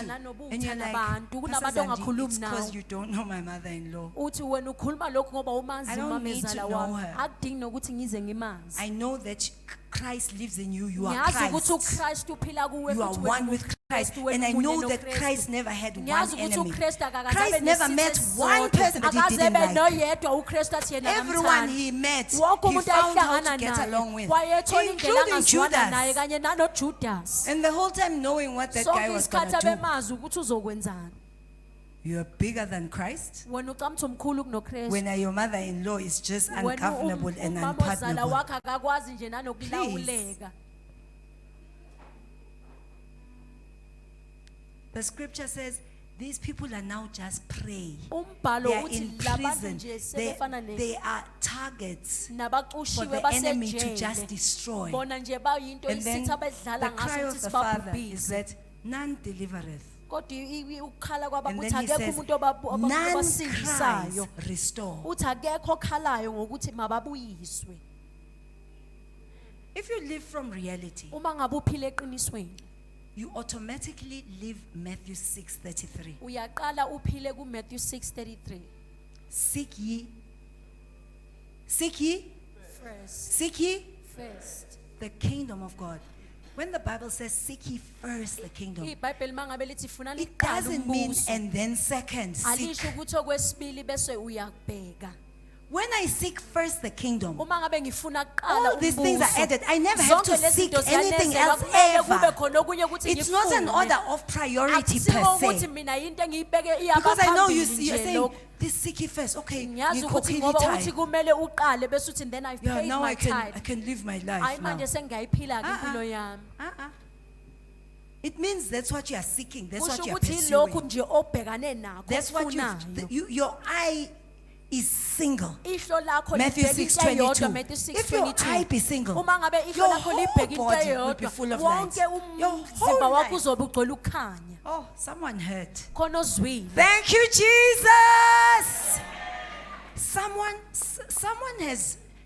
and you're like, Pastor Zandi, it's because you don't know my mother-in-law. uthi wena ukhuluma lokhu ngoba umazi I don't need to umamezala know wami her. akudingi nokuthi ngize ngimazi I know that Christ lives in you. You are ngiyazi ukuthi Christ. uKristu uphila kuwe You are futhi one wena with Christ, uKristu, wena and I know umunye that noKristu. Christ never had one ngiyazi ukuthi enemy. uKristu akakaze Christ abe never nesitha met esisodwa. one person that he Akaze didn't abe like. noyedwa uKristu athi yena Everyone akamthandi. he met, Wonke he umuntu found how ayehlangana to get along with, naye wayethola indlela including angazwana naye Judas. kanye nanoJudas And the whole time knowing what that guy sonke was isikhathi going to do. abemazi ukuthi uzokwenzani You are bigger than Christ. wena ucamtha umkhulu kunoKristu When your mother-in-law is just wena ungovernable and umama ozala unpardonable. wakhe akakwazi nje nanokulawuleka The scripture says these people are now just prey. umbhalo They are uthi in labantu prison. nje They, sebefana they are targets for nabaqushiwe the enemy to just basejele destroy. bona nje bayinto And then isitha the bedlala cry ngaso of ukuthi the Father is sibabhubhise that none delivereth. kodwa ukukhala kwaba And kuthi then he akekho says, umuntu none obasindisayo cries, restore. uthi akekho okhalayo ngokuthi mababuyiswe If you live from reality, uma ngabe uphile eqinisweni you automatically live Matthew 6:33. uyaqala uphile kuMatthew 6:33 Seek ye seek ye first the kingdom of God. When the Bible says seek ye first the kingdom, iBhayibheli mangabe lithi funa it liqala doesn't mean umbuso and then second seek. alisho ukuthi okwesibili bese uyakubheka When I seek first the kingdom, uma ngabe ngifuna kuqala all these things are umbuso added. I never have to zonke lezi seek zinto anything ziyanezela else kumele kube ever. khona okunye ukuthi It's not an ngifune. order of priority Akusiko per ukuthi se. mina into engiyibheke Because I know you're iyabaphambili nje saying lokho this seek ye first. Okay, ngiyazi ukuthi ngoba uthi kumele uqale bese uthi then I've yeah, paid now my I tithe can live my hayi life now. manje sengiyayiphila ke Uh-uh. impilo yami Uh-uh. It means that's what you are seeking. That's kusho what you are ukuthi lokhu pursuing. nje obhekane nakho That's what ofunayo your eye is single. ihlo lakho Matthew libheka into eyodwa 6:22. Matthew If your eye 6:22 be single, uma ngabe ihlo your lakho libheka whole into body will be eyodwa full of wonke light. Your umzimba whole wakho life. uzobe ugcwele ukukhanya Oh, someone heard. khona ozwile Thank you, Jesus.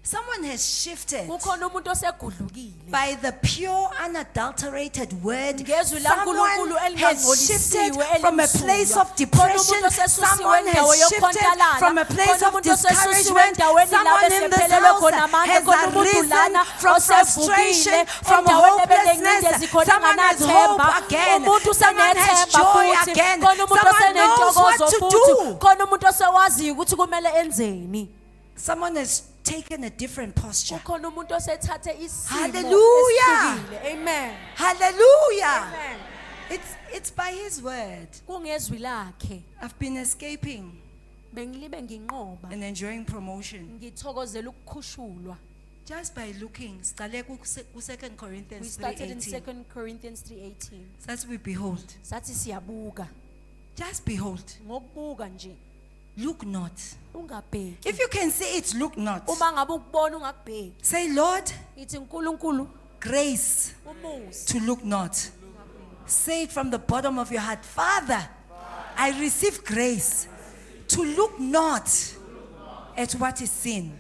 Someone has shifted kukhona umuntu osegudlukile by the pure, unadulterated word. ngezwi Someone laNkulunkulu has shifted elingangcolisiwe from a place elimsulwa. of depression. Khona umuntu osesusiwe Someone endaweni has shifted yokhontalala. from a place Khona of umuntu osesusiwe discouragement. endaweni lapho Someone in this esephelelwe house khona amandla. has Khona umuntu arisen lana from osevukile frustration, from endaweni hopelessness. ebelengcindezi khona Someone has enganathemba. hope again. Umuntu Someone has usenethemba joy futhi. again. Khona umuntu Someone knows what osenentokozo to futhi. do. Khona umuntu osewaziyo ukuthi kumele enzeni Someone has taken a different posture. kukhona umuntu osethathe isimo Hallelujah. esihlukile. Amen Hallelujah. Amen. It's by his word. kungezwi lakhe I've been escaping bengilibe nginqoba and enjoying promotion ngithokozela ukukhushulwa just by looking. Sicale ku 2 we Corinthians started in 3:18. 2 Corinthians 3:18 That's we behold. sathi siyabuka Just behold. ngokubuka nje Look not. ungabheki If you can say it, look not. uma ngabe ukubona ungakubheki Say, Lord, ithi uNkulunkulu grace umusa to look not. Say it from the bottom of your heart. Father, I receive grace to look not at what is sin.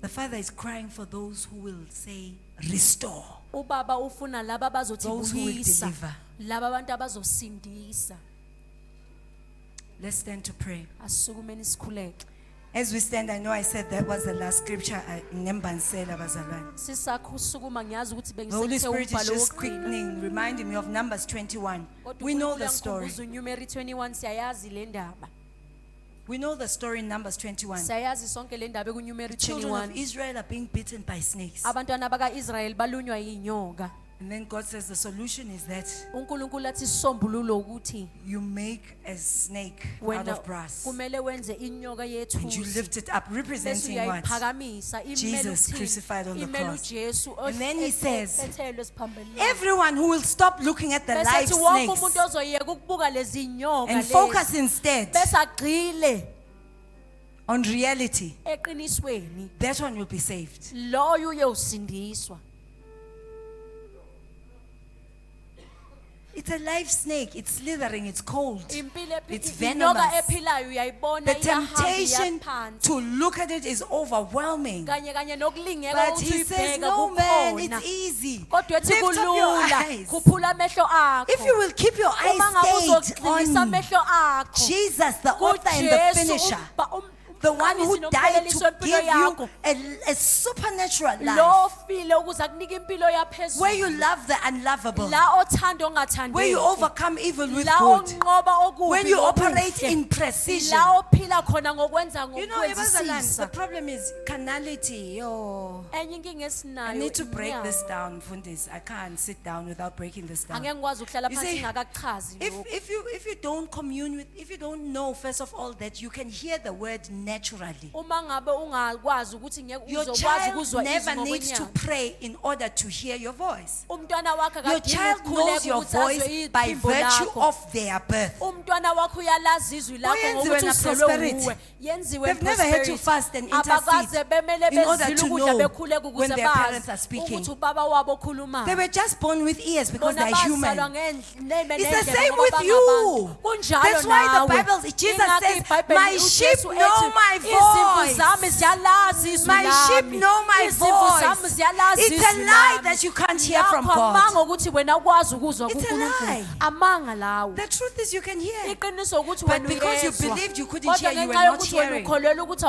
The Father is crying for those who will say, restore. ubaba ufuna laba abazothi Those who will buyisa deliver. laba abantu abazosindisa Let's stand to pray. asisukumeni sikhuleke As we stand, I know I said that was the last scripture. Nembansela bazalwane. sisakho usukuma ngiyazi ukuthi The Holy bengisethe Spirit is umbhalo just wokugcina quickening, reminding me of Numbers 21. kodwa We know uNkulunkulu the story. yangikhumbuza uNumeri 21 siyayazi le ndaba We know the story in Numbers 21. siyayazi sonke le ndaba kuNumeri Children of 21 Israel are being bitten by snakes. abantwana bakaIsrayeli balunywa yinyoka And then God says the solution is that uNkulunkulu athi isombululo ukuthi you make a snake out wena of brass. kumele wenze inyoka And you yethusi lift it up, bese representing what? uyayiphakamisa Jesus crucified on the imele cross. uJesu And then he says, ethelwe esiphambeleni Everyone who will stop looking at the bese live athi wonke snakes umuntu ozoyeka ukubuka lezi nyoka and lezi focus instead bese agqile on reality, eqinisweni that one will be saved. loyo uyosindiswa It's a live snake. It's slithering. It's cold. impilo It's inyoka venomous. ephilayo uyayibona The iyahamba temptation iyaphansi to look at it is overwhelming. kanye nokulingeka But ukuthi he says, uyibheka no man, kukhona it's easy. kodwa ethi Lift up your kulula eyes. khuphula amehlo If you akho will keep your uma ngabe eyes stayed uzoqinisa on amehlo akho Jesus, the author and the kuJesu finisher, umba- the one who umqalisi died nomqalelisi to wempilo give you yakho a supernatural lo life, ofile ukuze akunike impilo where you yaphezulu love the unlovable, la othanda where you ongathandeki overcome evil with la good, onqoba okubi when you ngokuhle. operate in precision. la ophila khona ngokwenza You know, Ebazalan, the ngokwenzisisa problem is carnality. Yo, enye inkinga I esinayo need to break inyama. this down, Fundis. I can't sit down without breaking this down. angeke ngikwazi ukuhlala You phansi see, ngakachazi lokho If you don't commune with, if you don't know first of all that you can hear the word naturally. uma ngabe ungakwazi ukuthi ngeke Your uzokwazi child ukuzwa izwi never needs to ngokwenyama pray in order to hear your voice. umntwana wakho Your akadingi child knows ukukhuleka your ukuthi azwe voice by iphimbo virtue lakho of their birth. umntwana wakho uyalazi izwi lakho Oyenziwe ngokuthi na uzelwe prosperity. uwe yenziwe They've never had to prosperity. fast and abakaze intercede bemele in order bezile to ukudla know bekhuleka when ukuze their parents are bazi speaking. ukuthi ubaba wabo They okhulumayo were just born with ears because bona they're bazalwa human. nendlebe It's the same with you. That's why the Bible, Jesus says, my sheep know my voice. zami ziyalazi izwi My sheep lami. know my Izimvu zami voice. ziyalazi It's a izwi lie lami. that you can't hear from Ngakho amanga God. ukuthi wena ukwazi ukuzwa It's a kuNkulunkulu lie. amanga lawo The truth is you can hear. iqiniso ukuthi But wena because you uyezwa. believed you couldn't Kodwa hear, you were ngenxa not yokuthi wena hearing. ukholelwa ukuthi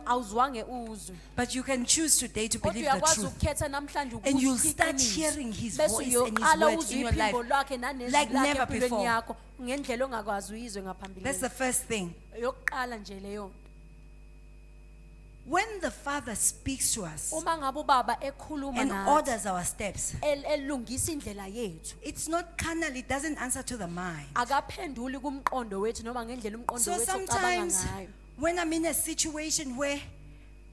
awuzwange uzwe But you can choose today to kodwa believe the uyakwazi truth. ukukhetha namhlanje And you'll ukuthi start iqiniso. hearing his Bese voice and his uyoqala word uzwe in your iphimbo life lakhe nanezwi like lakhe never empilweni before. yakho ngendlela ongakwazi uyizwe That's ngaphambili the first thing. yokuqala nje leyo When the Father speaks to us uma ngabe ubaba ekhuluma and nathi orders our steps, elungisa indlela yethu it's not carnal, it doesn't answer to the mind. akaphenduli kumqondo wethu noma ngendlela umqondo So wethu ocabanga sometimes ngayo when I'm in a situation where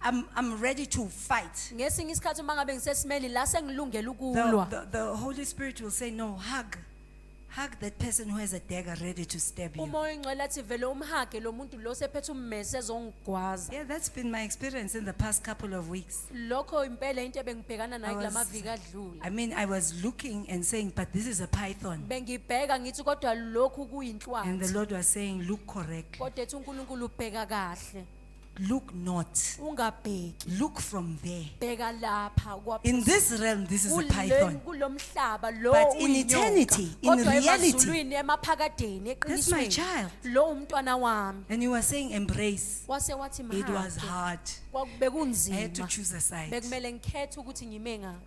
I'm ready to fight, ngesinye isikhathi uma ngabe ngisesimeni la sengilungele the, ukulwa the Holy Spirit will say, no, hug that person who has a dagger ready to stab you. umoya ingcwele athi vele umhage lo muntu lo sephethe ummese ezongigwaza Yeah, that's been my experience in the past couple of weeks. lokho impela into ebengibhekana nayo I was- kulamaviki adlule I mean, I was looking and saying, but this is a python. bengibheka ngithi kodwa lokhu And the kuyinhlwathi Lord was saying, look correctly. kodwa ethi uNkulunkulu ubheka kahle Look not. ungabheki Look from there. bheka lapha In this realm, this is a python. kulomhlaba lo But in uyinyoka. eternity, in Kodwa reality, emazulwini emaphakadeni that's my eqinisweni child. lo umntwana wami And you were saying embrace. wase wathi It was mhake hard. bekunzima I had to choose a side. bekumele ngikhethe ukuthi ngime ngaphi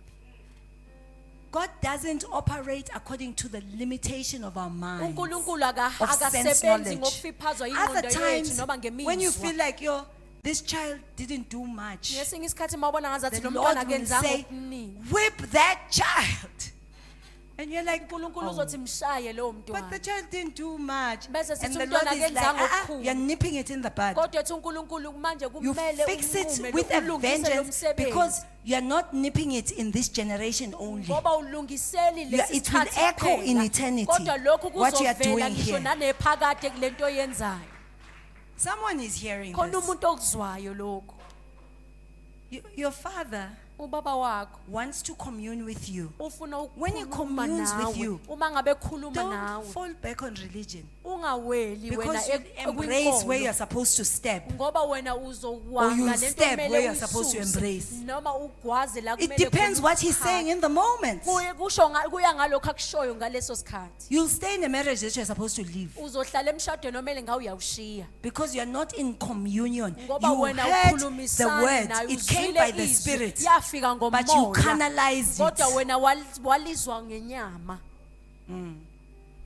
God doesn't operate according to the limitation of our minds. uNkulunkulu Of sense akasebenzi knowledge. ngokufiphazwa Other ingqondo yethu times, noma when you feel ngemizwa like, this child didn't do much, ngesinye isikhathi mawubona ngazathi the lo Lord mntwana will akenzanga say, okuningi whip that child. And you're like, uNkulunkulu "Oh, uzothi mshaye lowo but the mntwana child didn't do much. Bese And sithi the Lord umntwana is like, akenzanga okukhulu. you're nipping it in the bud. kodwa ethi uNkulunkulu manje You kumele fix it unqume with a ulungise lo vengeance because msebenzi you're not nipping it in this generation only. ngoba ulungiseli Yeah, lesi it will sikhathi echo in kuphela. eternity kodwa lokhu what you are kuzovela doing ngisho here. nanephakade kulento oyenzayo Someone is hearing khona this. umuntu okuzwayo lokhu Your father ubaba wakho wants to commune with you. ufuna When he ukukhuluma communes with nawe you, uma ngabe ekhuluma Don't nawe fall back on religion ungaweli wena because you embrace where you're ekwinkolo supposed to step. ngoba wena Or uzowanga you lento step where kumele you're supposed to uyisuse, embrace. noma ugwaze la It kumele depends khona what he's uchathe. saying in the moment. Kuya ngalokho akushoyo ngaleso sikhathi You'll stay in a marriage that you're supposed to leave uzohlala emshadweni omele ngawe uyawushiya because you're not in communion. ngoba You wena heard the ukhulumisana word, naye it came uzwile by the izwi, Spirit, yafika but you ngomoya canalized kodwa it. wena walizwa ngenyama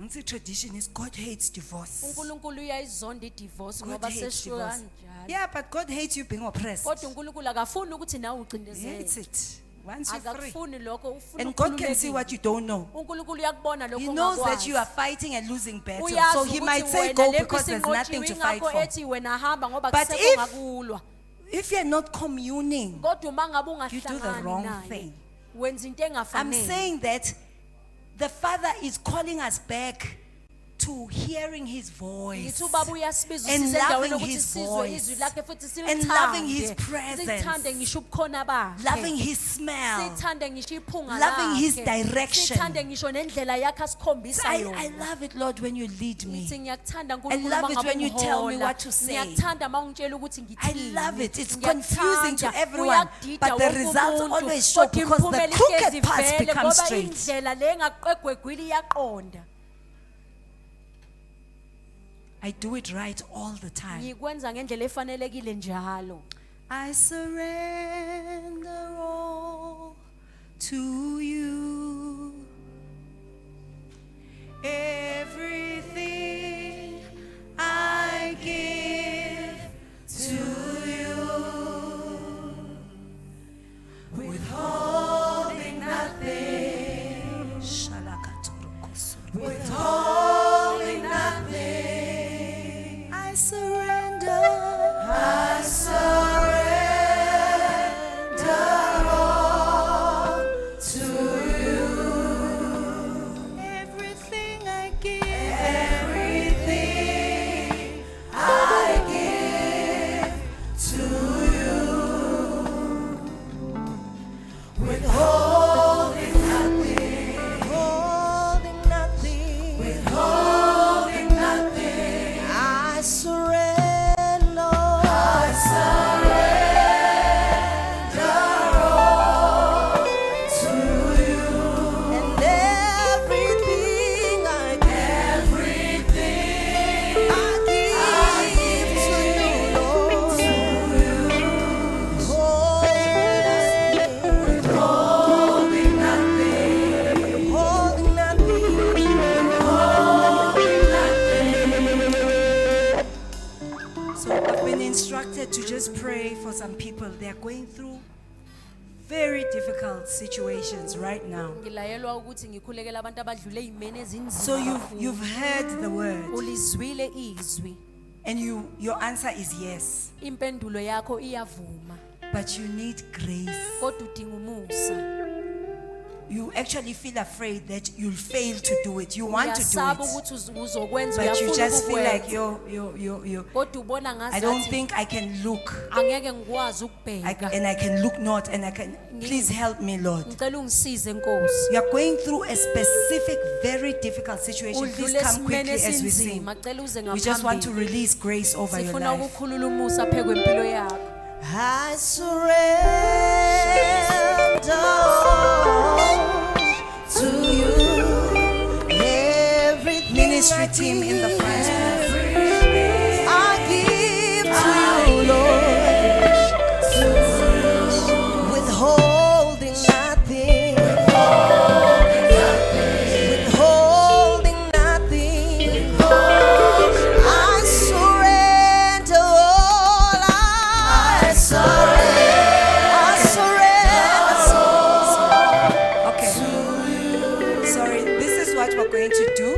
Nsi tradition is God hates divorce. uNkulunkulu uyayizonda idivorce God ngoba hates sesho divorce. kanjalo Yeah, but God hates you being oppressed. kodwa uNkulunkulu akafuni ukuthi nawe He hates ucindezele it. Once you're free. akakufuni lokho ufuna And God can see ukukhululekile. what you don't know. uNkulunkulu uyakubona He lokho knows that ongakwazi. you are fighting and losing battle. Uyazi So he might ukuthi say wena go lempi because there's nothing sinqotshiwe, to fight ingakho for. ethi wena hamba ngoba But kusekho if- ngakulwa If you're not communing, kodwa uma ngabe you do the wrong ungahlangani naye thing. wenza into I'm engafanele saying that the Father is calling us back to hearing his voice ngithi ubaba uyasibiza and usize endaweni loving yokuthi his sizwe voice izwi lakhe futhi and loving his silithande presence, sithande ngisho ubukhona bakhe loving his smell. sithande ngisho iphunga loving his lakhe. direction. Sithande ngisho nendlela yakhe asikhombisa I yona love it, Lord, when you lead me. ngithi ngiyakuthanda I uNkulunkulu love it mangabe when you tell me ungihola. what to say. Ngiyakuthanda mawungitshela ukuthi I ngithini. love it. It's Ngiyakuthanda, confusing to everyone, kuyakudida but the wonke results umuntu, always show kodwa because the imiphumela crooked ihlezi parts ivele become ngoba straight. indlela le engaqegwegwile iyaqonda. I do it right all the time. Ngikwenza ngendlela efanelekile njalo. I surrender all to you. Everything I give to you. Withholding nothing. Withholding nothing. I surrender. I surrender all to you. Everything I give. Everything I give to you. Withholding nothing. Withholding nothing. Withholding nothing. I surrender. I surrender all to you. And everything I give. Everything I give to you, Lord. Withholding nothing. Withholding nothing. Withholding nothing. So I've been instructed to just pray for some people. They're going through very difficult situations right now. Ngilayelwa ukuthi ngikhulekela abantu abadlule ezimeni ezinzima. So you've heard the word ulizwile izwi. and your answer is yes, Impendulo yakho iyavuma. but you need grace. Kodwa udinga umusa. You actually feel afraid that you'll fail to do it. You want to do Uyasaba it, ukuthi uzokwenza but you uyafuna just feel like ukukwenza. Kodwa ubona I don't ngazathi think I can look. angeke ngikwazi ukubheka. And I can look not, and I can. Please help me, Lord. Ngicela ungisize Nkosi. You are going through a specific, very difficult situation. Please Udlule come quickly esimeni as we sing. esinzima. Cela uze We just want to ngaphambili. release grace over your Sifuna life. ukukhulula umusa phe kwempilo yakho. I surrender to you. Everything ministry team in the front. I give to you, Lord. Withholding nothing. Withholding nothing. I surrender all. I surrender. Okay. Sorry, this is what we're going to do.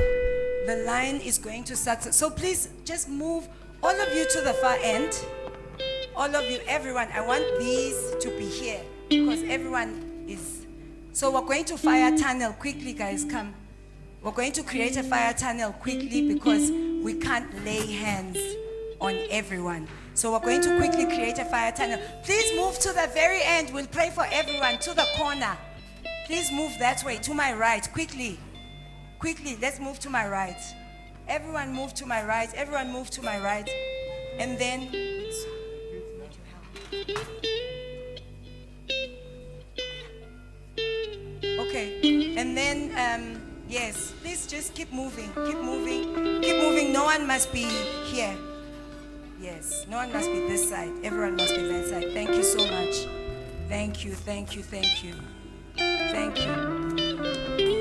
The line is going to start. So please just move, all of you, to the far end. All of you, everyone. I want these to be here because everyone is. So we're going to fire tunnel quickly, guys. Come. We're going to create a fire tunnel quickly because we can't lay hands on everyone. So we're going to quickly create a fire tunnel. Please move to the very end. We'll pray for everyone to the corner. Please move that way, to my right, quickly. Quickly, let's move to my right. Everyone move to my right. Everyone move to my right. And then, okay. And then, yes, please just keep moving. Keep moving. Keep moving. No one must be here. Yes, no one must be this side. Everyone must be that side. Thank you so much. Thank you, thank you, thank you. Thank you.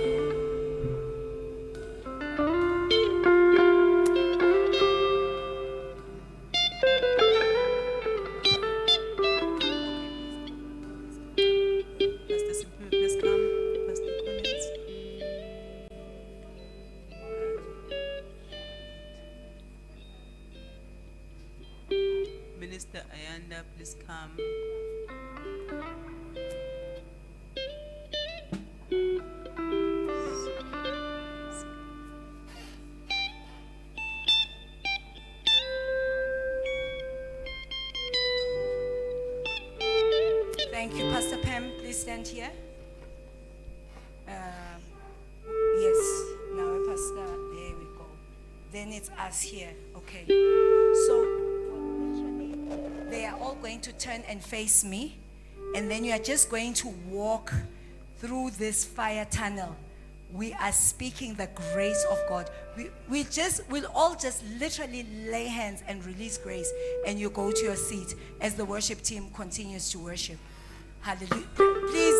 Pastor Simple, please come. Pastor Collins. Minister Ayanda, please come. please stand here? Yes, now Pastor, there we go. Then it's us here, okay. So, they are all going to turn and face me, and then you are just going to walk through this fire tunnel. We are speaking the grace of God. We'll all just literally lay hands and release grace, and you go to your seat as the worship team continues to worship. Hallelujah. Please,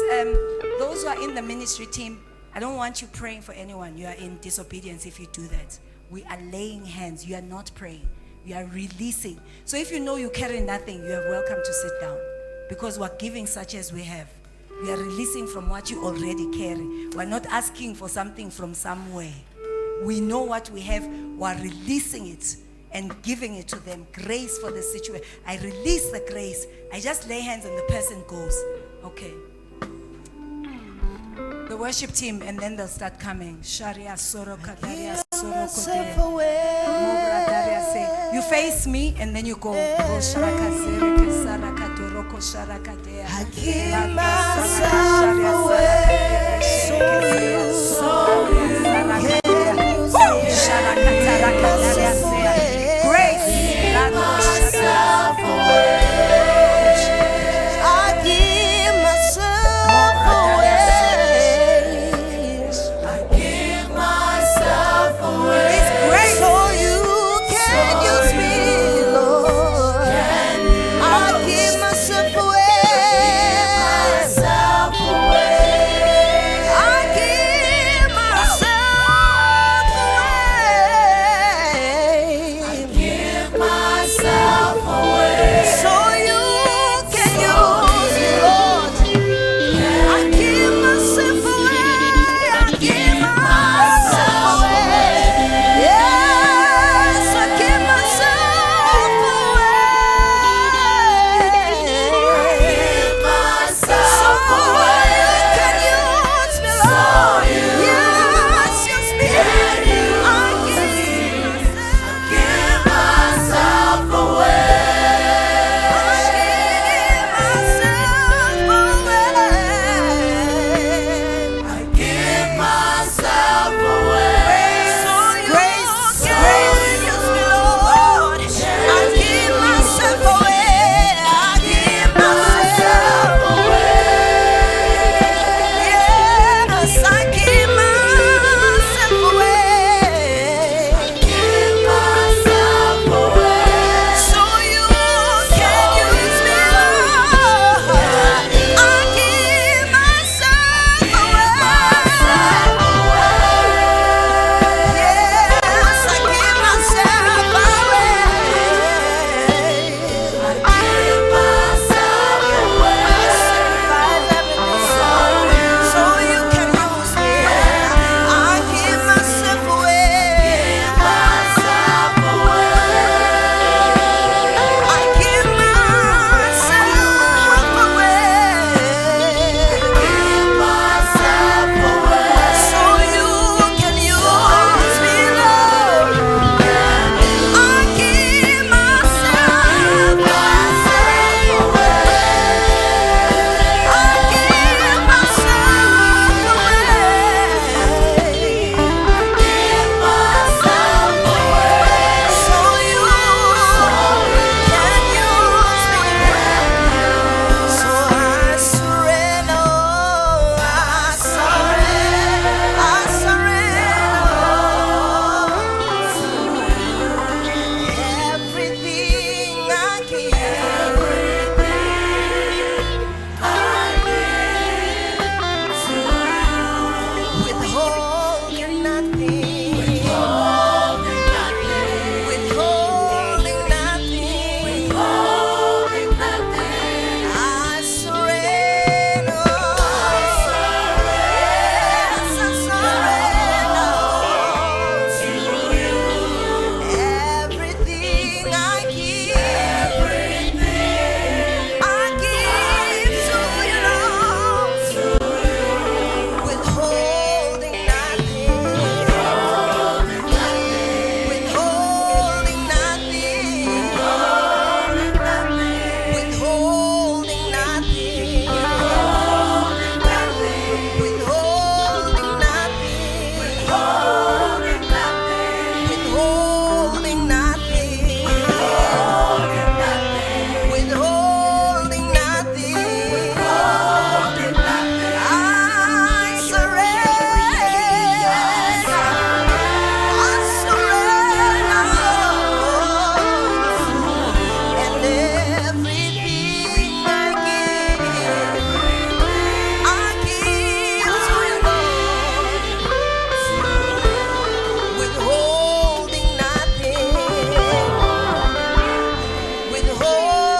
those who are in the ministry team, I don't want you praying for anyone. You are in disobedience if you do that. We are laying hands. You are not praying. You are releasing. So if you know you carry nothing, you are welcome to sit down, because we're giving such as we have. We are releasing from what you already carry. We're not asking for something from somewhere. We know what we have. We're releasing it and giving it to them. Grace for the situation. I release the grace. I just lay hands and the person goes. Okay. The worship team, and then they'll start coming. Sharia Soro Kadaria Soro Kote. You face me and then you go. I give myself away so you can use me. Grace. Myself away. I give myself away. I give myself away. It's grace. So you can use me, Lord. I give myself away. Everything I give.